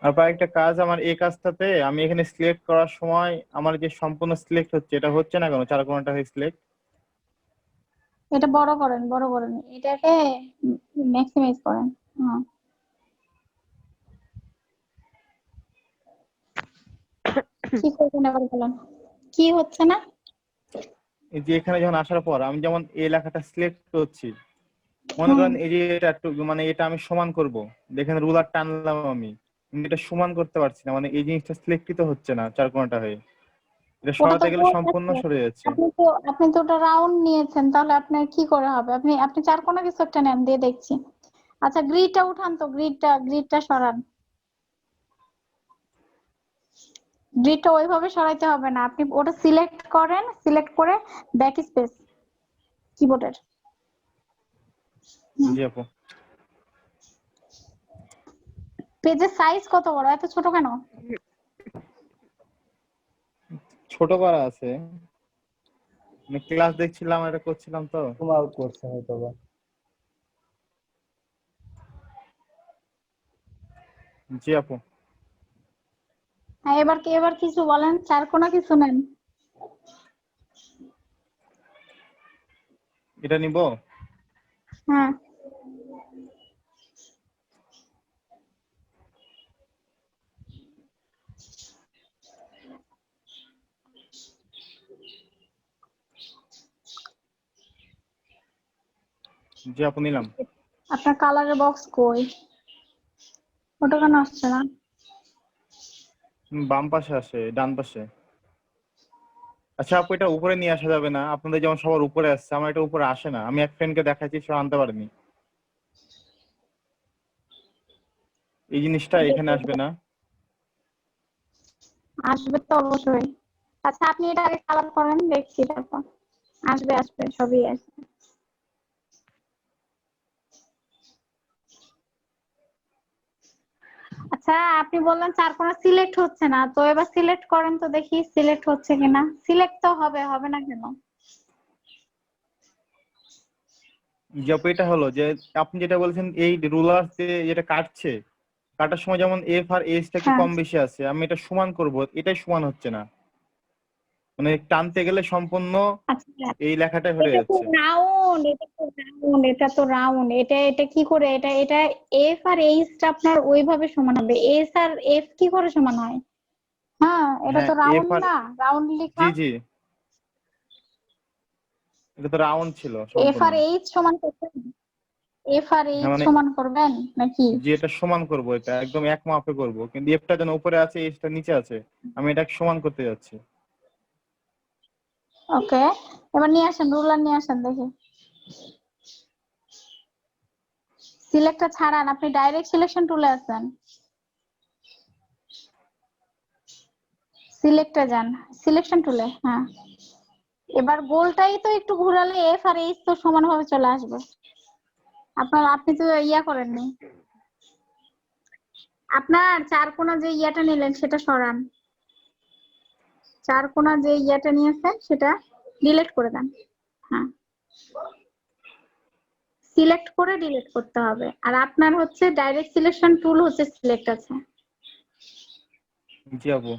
আর একটা কাজ, আমার এই কাজটাতে আমি এখানে সিলেক্ট করার সময় আমার যে সম্পূর্ণ সিলেক্ট হচ্ছে, এটা হচ্ছে না কেন? 4 কোণাটা হয়ে সিলেক্ট।
এটা বড় করেন, এটাকে ম্যাক্সিমাইজ করেন। হ্যাঁ, কি করবেন এবার বলেন, কি হচ্ছে না?
এই যে এখানে যখন আসার পর আমি যেমন এই লেখাটা সিলেক্ট করছি, মনে করেন এই যে এটা একটু মানে এটা আমি সমান করব, দেখেন রুলার টানলাম আমি, কিন্তু এটা সমান করতে পারছি না, মানে এই জিনিসটা সিলেক্টই তো হচ্ছে না 4 কোণাটা হয়ে। এটা
ওটা তো
সরাতে গেলে
হয়ে
সম্পূর্ণ
যাচ্ছে।
সরে যাচ্ছে।
আপনি তো ওটা রাউন্ড নিয়েছেন, তাহলে আপনার কি করে হবে? আপনি চার কোণা কিছু একটা নেন, দিয়ে দেখছি। আচ্ছা, গ্রিডটা উঠান তো, গ্রিডটা সরান। গ্রিডটা ওইভাবে সরাইতে হবে না, আপনি ওটা সিলেক্ট করেন, সিলেক্ট করে ব্যাক স্পেস কিবোর্ডের।
জি আপু।
পেজের সাইজ কত বড়? এত ছোট কেন?
ছোট করা আছে, মানে ক্লাস দেখছিলাম, এটা করছিলাম তো।
তোমার করছে হয়তো বা।
জি আপু।
হ্যাঁ, এবার কিছু বলেন, চার কোণা কিছু নেন।
এটা নিব।
হ্যাঁ,
জি আপু নিলাম।
আপনার কালারের বক্স কই? ওটা কেন আসছে না?
বাম পাশে আসে, ডান পাশে। আচ্ছা আপু, এটা উপরে নিয়ে আসা যাবে না? আপনাদের যেমন সবার উপরে আসছে, আমার এটা উপরে আসে না। আমি এক ফ্রেন্ডকে দেখাচ্ছি, সে আনতে পারেনি। এই জিনিসটা এখানে আসবে না।
আসবে তো অবশ্যই। আচ্ছা, আপনি এটা আগে কালার করেন, দেখছি তারপর। আসবে সবই আসবে। আচ্ছা, আপনি বললেন চার কোণা সিলেক্ট হচ্ছে না, তো এবার সিলেক্ট করেন তো দেখি সিলেক্ট হচ্ছে কিনা। সিলেক্ট তো হবে না কেন?
যে আপু এটা হলো যে আপনি যেটা বলছেন, এই রুলার যেটা কাটছে, কাটার সময় যেমন এফ আর এইচটা একটু
হ্যাঁ
কম বেশি আছে, আমি এটা সমান করব, এটাই সমান হচ্ছে না, মানে টানতে গেলে সম্পূর্ণ
আচ্ছা,
এই লেখাটাই হয়ে
এটা তো
যাচ্ছে।
রাউন্ড, এটা তো রাউন্ড, এটা কি করে, এটা এফ আর এইচ টা আপনার ওইভাবে সমান হবে, এস আর এফ কি করে সমান হয়? হ্যাঁ, এটা
হ্যাঁ
তো
এফ
রাউন্ড
আর,
না, রাউন্ড লেখা।
জি জি, এটা তো রাউন্ড ছিল
এফ
সম্পূর্ণ।
আর এইচ সমান করবেন, এফ আর
হ্যাঁ
এইচ
মানে
সমান করবেন নাকি?
যে এটা সমান করব, এটা একদম এক মাপে করব, কিন্তু এফটা যেন উপরে আছে এইচটা নিচে আছে, আমি এটা সমান করতে যাচ্ছি।
ওকে, এবার নিয়ে আসেন, রুলার নিয়ে আসেন দেখি। সিলেক্টটা ছাড়ান, আপনি ডাইরেক্ট সিলেকশন টুলে আছেন, সিলেক্টে যান, সিলেকশন টুলে। হ্যাঁ, এবার গোলটাই তো একটু ঘোরালে এফ আর এইচ তো সমানভাবে চলে আসবে। আপনি তো ইয়া করেননি, আপনার চার কোণা যে ইয়াটা নিলেন সেটা সরান, চার কোণা যে ইয়াটা নিয়েছেন সেটা ডিলিট করে দেন। হ্যাঁ, সিলেক্ট করে ডিলিট করতে হবে। আর আপনার হচ্ছে ডাইরেক্ট সিলেকশন টুল হচ্ছে সিলেক্ট আছে।
জি আপু।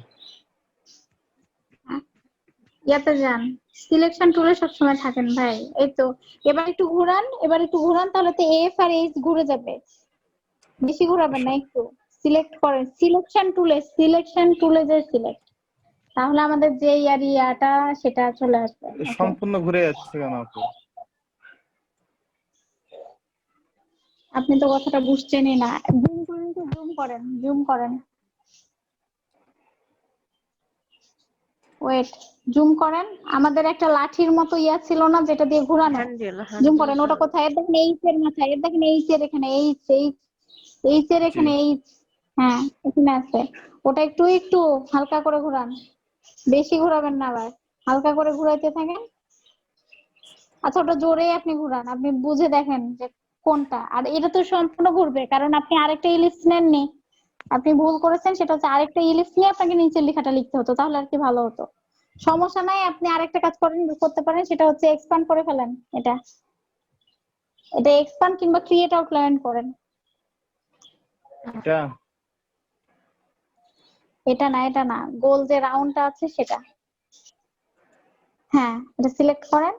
ইয়াতে যান, সিলেকশন টুলে সবসময় থাকেন ভাই। এই তো, এবার একটু ঘুরান, তাহলে তো এফ আর এইচ ঘুরে যাবে, বেশি ঘুরাবেন না, একটু সিলেক্ট করেন, সিলেকশন টুলে যে সিলেক্ট, তাহলে আমাদের যে ইয়াটা সেটা চলে আসবে। ওকে,
সম্পূর্ণ ঘুরে যাচ্ছে কেন আপু?
আপনি তো কথাটা বুঝছেনই না। জুম করেন, তো জুম করেন, ওয়েট, জুম করেন। আমাদের একটা লাঠির মতো ইয়া ছিল না যেটা দিয়ে ঘোরানো,
হ্যান্ডেল
জুম
হ্যান্ডেল
করেন, ওটা কোথায়? এর দেখেন এইচ এর মাথায়, এর দেখেন এইচ এর এখানে, এইচ এর
জি
এখানে এইচ। হ্যাঁ, এখানে আছে, ওটা একটু একটু হালকা করে ঘোরান, বেশি ঘোরাবেন না, আবার হালকা করে ঘুরাইতে থাকেন। আচ্ছা, ওটা জোরে আপনি ঘুরান, আপনি বুঝে দেখেন যে কোনটা। আর এটা তো সম্পূর্ণ ঘুরবে, কারণ আপনি আরেকটা ইলিপস নেননি, আপনি ভুল করেছেন, সেটা হচ্ছে আরেকটা ইলিপস নিয়ে আপনাকে নিচের লেখাটা লিখতে হতো, তাহলে আর কি ভালো হতো। সমস্যা নাই, আপনি আরেকটা কাজ করতে পারেন, সেটা হচ্ছে এক্সপ্যান্ড করে ফেলেন। এটা এক্সপ্যান্ড কিংবা ক্রিয়েট আউটলাইন করেন।
এটা
এটা না, গোল যে রাউন্ডটা আছে সেটা। হ্যাঁ, এটা সিলেক্ট করেন,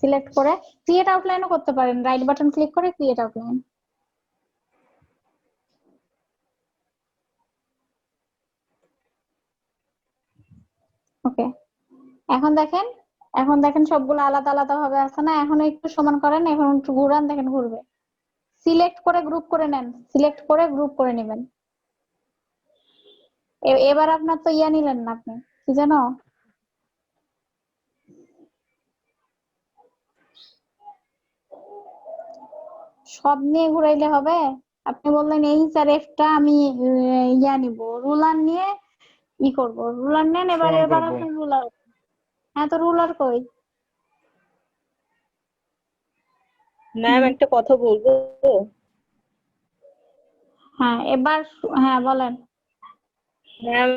সিলেক্ট করে ক্রিয়েট আউটলাইনও করতে পারেন, রাইট বাটন ক্লিক করে ক্রিয়েট আউটলাইন। ওকে, এখন দেখেন সবগুলো আলাদা আলাদা ভাবে আছে না? এখন একটু সমান করেন, এখন একটু ঘুরান, দেখেন ঘুরবে। সিলেক্ট করে গ্রুপ করে নেন, সিলেক্ট করে গ্রুপ করে নেবেন। এবার আপনার তো ইয়া নিলেন না, আপনি কি জানো, সব নিয়ে ঘুরাইলে হবে? আপনি বললেন এইচ আর এফ টা আমি ইয়া নিব, রুলার নিয়ে করব, রুলার নেন। এবার
সমান
এবার
করব।
আপনার রুলার। হ্যাঁ, তো রুলার কই?
ম্যাম একটা কথা বলবো?
হ্যাঁ, এবার হ্যাঁ বলেন।
ম্যাম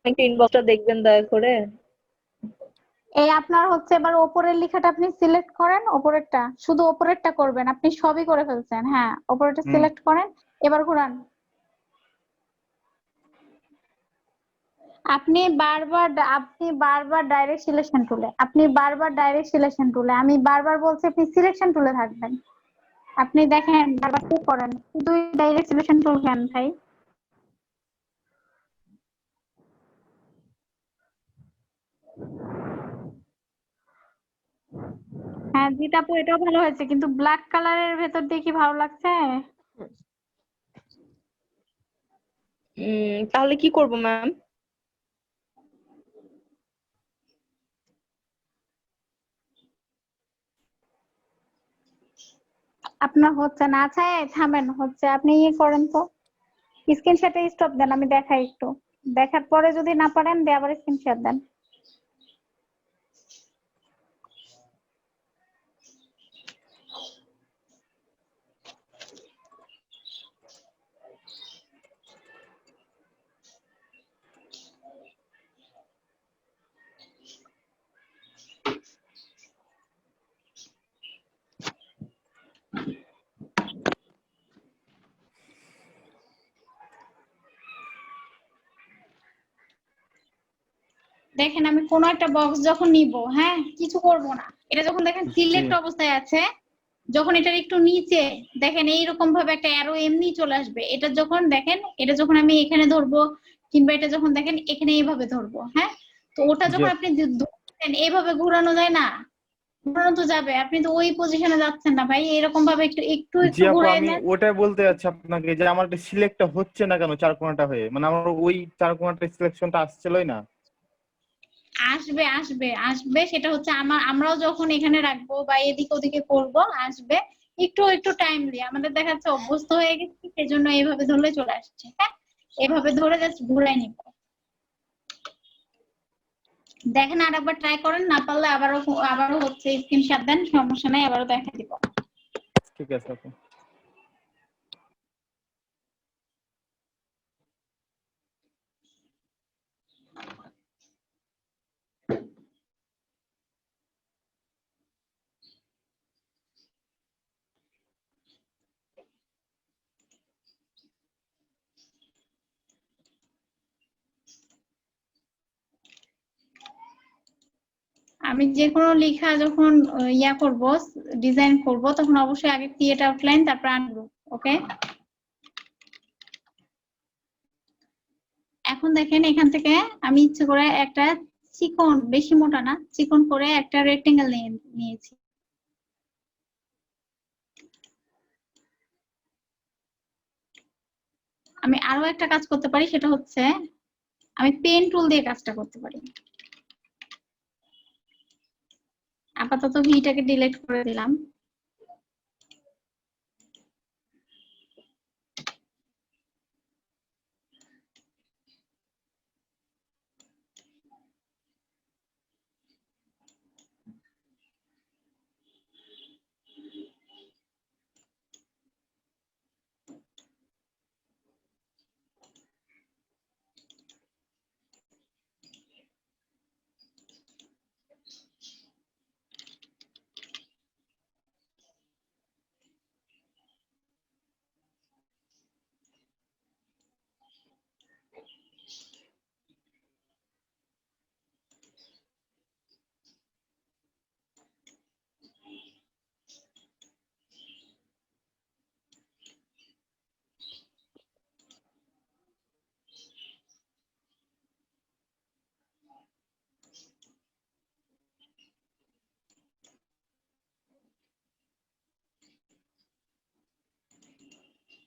একটু ইনবক্সটা দেখবেন দয়া করে।
এই আপনার হচ্ছে এবার ওপরের লেখাটা আপনি সিলেক্ট করেন, ওপরেরটা, শুধু ওপরেরটা করবেন, আপনি সবই করে ফেলছেন। হ্যাঁ, ওপরেরটা
হুম।
সিলেক্ট করেন, এবার ঘুরান। আপনি বারবার ডাইরেক্ট সিলেকশন টুলে, আমি বারবার বলছি আপনি সিলেকশন টুলে থাকবেন। আপনি দেখেন বারবার কি করেন, শুধু ডাইরেক্ট সিলেকশন টুল কেন ভাই? হ্যাঁ জিতাপু, এটাও ভালো হয়েছে, কিন্তু ব্ল্যাক কালারের ভেতর দিয়ে কি ভালো লাগছে?
তাহলে কি করব ম্যাম?
আপনার হচ্ছে না? আচ্ছা থামেন, হচ্ছে আপনি ইয়ে করেন তো, স্ক্রিনশটে স্টপ দেন, আমি দেখাই একটু, দেখার পরে যদি না পারেন দিয়ে আবার স্ক্রিনশট দেন। দেখেন আমি কোন একটা বক্স যখন নিব, হ্যাঁ কিছু করব না, এটা যখন দেখেন
জি
সিলেক্ট অবস্থায় আছে, যখন এটার একটু নিচে দেখেন এইরকম ভাবে একটা অ্যারো এমনি চলে আসবে, এটা যখন দেখেন, এটা যখন আমি এখানে ধরবো কিংবা এটা যখন দেখেন এখানে এইভাবে ধরবো, হ্যাঁ তো ওটা
জি
যখন
আপু।
আপনি ধরছেন এইভাবে ঘোরানো যায় না, ঘোরানো তো যাবে, আপনি তো ওই পজিশনে যাচ্ছেন না ভাই, এরকম ভাবে একটু একটু
জি
একটু
আপু,
ঘুরাই
আমি
নেন।
ওটাই বলতে যাচ্ছি আপনাকে যে আমার সিলেক্টটা হচ্ছে না কেন চার কোণাটা হয়ে, মানে আমার ওই চার কোণাটা সিলেকশনটা আসছিলই না।
আসবে আসবে আসবে, সেটা হচ্ছে আমরাও যখন এখানে রাখবো বা এদিক ওদিকে করবো আসবে, একটু একটু টাইম দিয়ে আমাদের দেখা যাচ্ছে অভ্যস্ত হয়ে গেছি, সেজন্য এইভাবে ধরলে চলে আসছে। হ্যাঁ এভাবে ধরে জাস্ট ঘুরাই নিব। দেখেন আর একবার ট্রাই করেন, না পারলে আবারও হচ্ছে স্ক্রিনশট দেন, সমস্যা নাই, আবারও দেখা দিব।
ঠিক আছে আপু।
আমি যে কোনো লেখা যখন ইয়া করব, ডিজাইন করব, তখন অবশ্যই আগে ক্রিয়েট আউটলাইন তারপর আনগ্রুপ। ওকে এখন দেখেন এখান থেকে আমি ইচ্ছে করে একটা চিকন, বেশি মোটা না, চিকন করে একটা রেক্টেঙ্গেল নিয়েছি। আমি আরো একটা কাজ করতে পারি, সেটা হচ্ছে আমি পেন টুল দিয়ে কাজটা করতে পারি। আপাতত ভিটাকে ডিলিট করে দিলাম।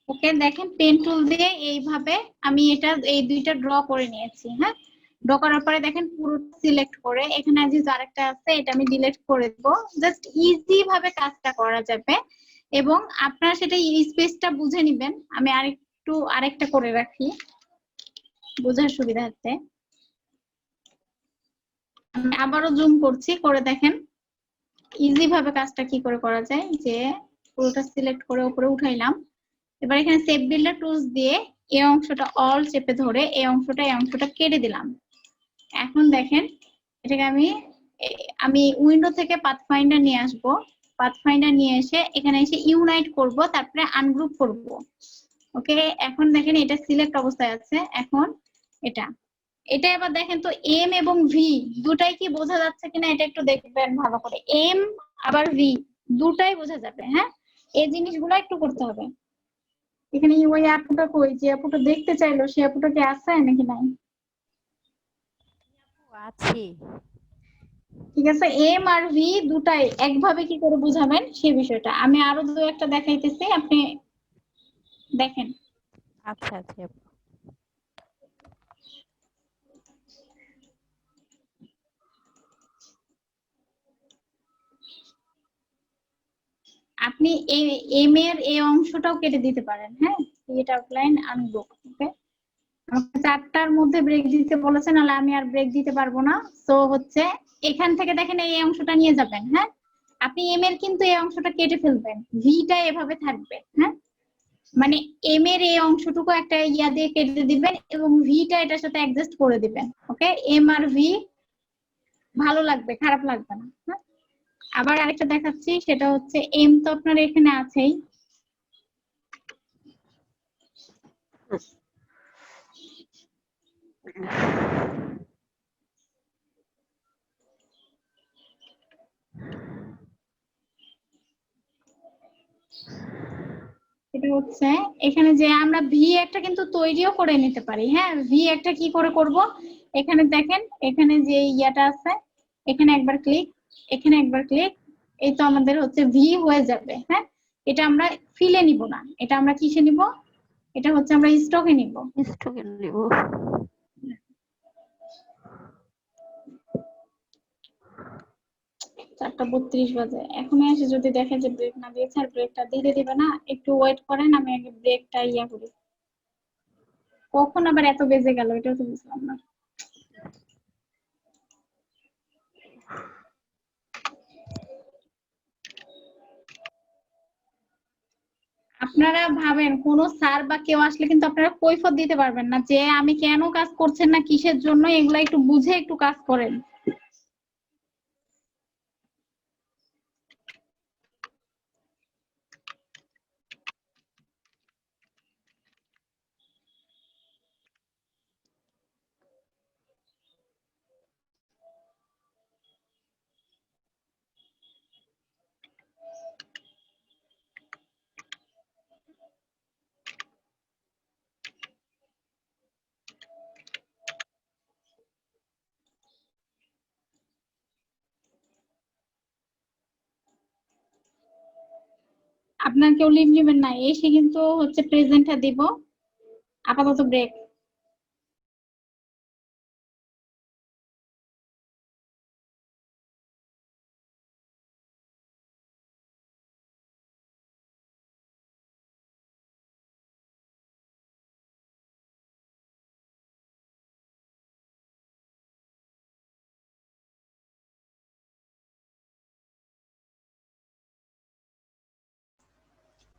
ওকে দেখেন পেন টুল দিয়ে এইভাবে আমি এটা এই দুইটা ড্র করে নিয়েছি। হ্যাঁ ড্র করার পরে দেখেন পুরো সিলেক্ট করে এখানে যে আরেকটা আছে এটা আমি ডিলিট করে দেব। জাস্ট ইজি ভাবে কাজটা করা যাবে এবং আপনারা সেটা স্পেসটা বুঝে নেবেন। আমি আরেকটা করে রাখি বোঝার সুবিধার্থে। আমি আবারও জুম করছি, করে দেখেন ইজি ভাবে কাজটা কি করে করা যায়। যে পুরোটা সিলেক্ট করে উপরে উঠাইলাম, এবার এখানে সেভ বিল্ডার টুলস দিয়ে এই অংশটা অল চেপে ধরে এই অংশটা কেটে দিলাম। এখন দেখেন এটাকে আমি উইন্ডো থেকে পাথফাইন্ডার নিয়ে আসবো। পাথফাইন্ডার নিয়ে এসে এখানে এসে ইউনাইট করব, তারপরে আনগ্রুপ করব। ওকে এখন দেখেন এটা সিলেক্ট অবস্থায় আছে। এখন এটা এবার দেখেন তো এম এবং ভি দুটাই কি বোঝা যাচ্ছে কিনা এটা একটু দেখবেন ভালো করে। এম আবার ভি দুটাই বোঝা যাবে। হ্যাঁ এই জিনিসগুলো একটু করতে হবে। এখানে ওই আপুটা কই, যে আপুটা দেখতে চাইলো সে আপুটা কি আছে নাকি নাই?
আছি।
ঠিক আছে এম আর ভি দুটাই একভাবে কি করে বুঝাবেন সেই বিষয়টা আমি আরো দু একটা দেখাইতেছি, আপনি দেখেন।
আচ্ছা আচ্ছা
আপনি এই এম এর এই অংশটাও কেটে দিতে পারেন। হ্যাঁ ক্রিয়েট আউটলাইন আনগ্রুপ। ওকে আমাকে 4টার মধ্যে ব্রেক দিতে বলেছে, নাহলে আমি আর ব্রেক দিতে পারবো না। তো হচ্ছে এখান থেকে দেখেন এই অংশটা নিয়ে যাবেন। হ্যাঁ আপনি এম এর কিন্তু এই অংশটা কেটে ফেলবেন, ভিটা এভাবে থাকবে। হ্যাঁ মানে এম এর এই অংশটুকু একটা ইয়া দিয়ে কেটে দিবেন এবং ভিটা এটার সাথে অ্যাডজাস্ট করে দিবেন। ওকে এম আর ভি ভালো লাগবে, খারাপ লাগবে না। হ্যাঁ আবার আরেকটা দেখাচ্ছি, সেটা হচ্ছে এম তো আপনার এখানে আছেই। সেটা হচ্ছে এখানে যে আমরা ভি একটা কিন্তু তৈরিও করে নিতে পারি। হ্যাঁ, ভি একটা কি করে করব? এখানে দেখেন, এখানে যে ইয়াটা আছে, এখানে একবার ক্লিক, এখানে একবার ক্লিক, এই তো আমাদের হচ্ছে ভি হয়ে যাবে। হ্যাঁ, এটা আমরা ফিলে নিব না, এটা আমরা কিসে নিব? এটা হচ্ছে আমরা স্টকে নিব।
স্টকে নিব।
4:32 বাজে, এখনই এসে যদি দেখে যে ব্রেক না দিয়েছে আর ব্রেকটা দিতে দিবে না, একটু ওয়েট করেন, আমি আগে ব্রেকটা ইয়া করি। কখন আবার এত বেজে গেল এটাও তো বুঝলাম না। আপনারা ভাবেন কোন স্যার বা কেউ আসলে কিন্তু আপনারা কৈফিয়ত দিতে পারবেন না যে আমি কেন কাজ করছেন না, কিসের জন্য, এগুলা একটু বুঝে একটু কাজ করেন। আপনার কেউ লিভ নেবেন না, এসে কিন্তু হচ্ছে প্রেজেন্টটা দিব। আপাতত ব্রেক।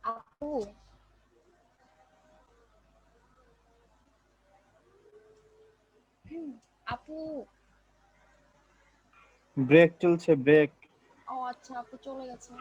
আপু আপু
ব্রেক চলছে, ব্রেক।
ও আচ্ছা, আপু চলে গেছে।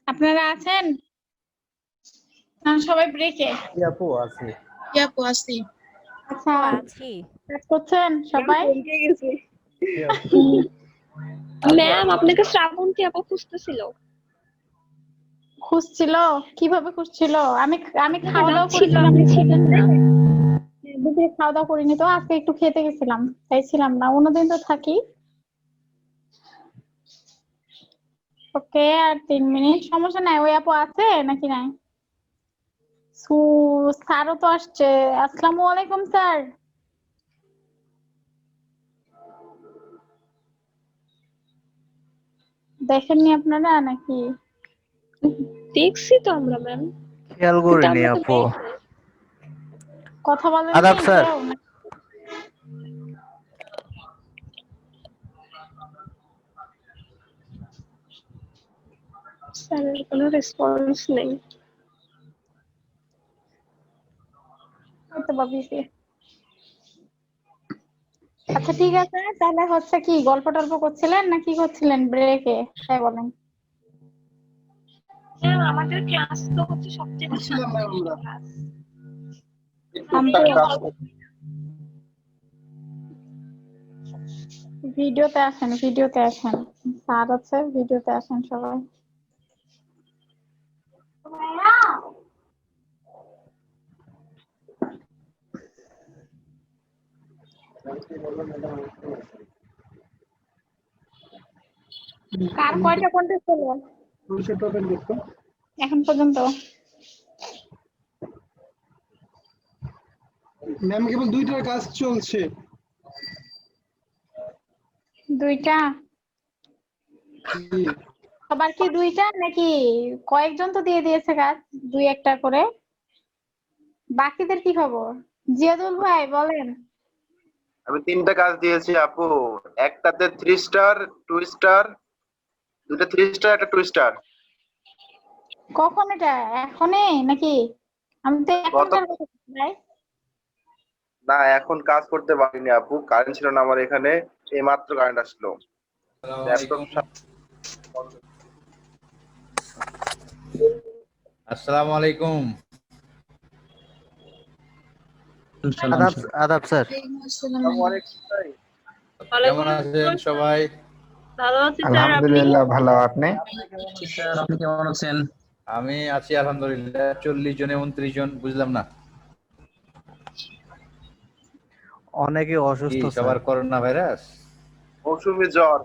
আপনারা আছেন না সবাই ব্রেকে?
আপু আছি।
আপু আসি।
আচ্ছা
আছি।
কাজ করছেন সবাই?
ম্যাম আপনাকে শ্রাবন্তী আপু খুঁজতেছিল।
খুঁজছিল? কিভাবে খুঁজছিল? আমি আমি খাওয়া দাওয়া
ছিল,
করেছিলাম,
আপনি ছিলেন না?
দুপুরে খাওয়া দাওয়া করিনি তো, আজকে একটু খেতে গেছিলাম তাই ছিলাম না, অন্যদিন তো থাকি। ওকে আর 3 মিনিট, সমস্যা নাই। ওই আপু আছে নাকি নাই? স্যারও তো আসছে। আসসালামু আলাইকুম স্যার। দেখেননি আপনারা নাকি?
দেখছি তো আমরা ম্যাম।
খেয়াল করিনি আপু।
কথা বলেন
আদাব স্যার।
কেউ?
স্যারের কোনো রেসপন্স নেই।
হয়তো বা busy। আচ্ছা ঠিক আছে, তাহলে হচ্ছে কি গল্প টল্প করছিলেন না কি করছিলেন ব্রেকে, তাই বলেন।
ম্যাম আমাদের ক্লাস তো হচ্ছে সবচেয়ে বেশি ক্লাস।
ভিডিওতে আসেন, ভিডিওতে আসেন, স্যার আছে, ভিডিওতে আসেন সবাই। কার কয়টা কন্টেস্ট হলো এখন পর্যন্ত?
ম্যাম কেবল 2টার কাজ চলছে।
2টা? সবার কি 2টা নাকি কয়েকজন তো দিয়ে দিয়েছে কাজ 2-1টা করে? বাকিদের কি খবর? জিয়াদুল ভাই বলেন।
আমি 3টা কাজ দিয়েছি আপু, একটাতে 3 স্টার 2 স্টার, দুটো 3 স্টার একটা 2 স্টার।
কখন এটা? এখনই নাকি? আমি তো এখন ভাই।
না এখন কাজ করতে পারিনি আপু, কারেন্ট ছিল না আমার এখানে, এই মাত্র কারেন্ট আসলো।
আসসালামু আলাইকুম।
আদাব আদাব স্যার।
কেমন আছেন সবাই?
ভালো আছি স্যার, আপনি?
আলহামদুলিল্লাহ ভালো। আপনি?
আপনি কেমন আছেন? আমি আছি আলহামদুলিল্লাহ। 40 জনে 29 জন, বুঝলাম না।
অনেকে অসুস্থ
কি সবার করোনা ভাইরাস?
মৌসুমী জ্বর।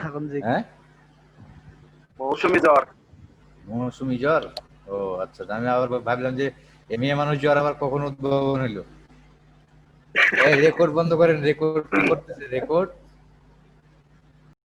এখন যে
হ্যাঁ
মৌসুমী জ্বর।
মৌসুমী জ্বর? ও আচ্ছা, আমি আবার ভাবলাম যে মেয়ে মানুষ জ্বর আবার কখন উদ্ভাবন হইলো। এই রেকর্ড বন্ধ করেন, রেকর্ড কি করতেছে রেকর্ড?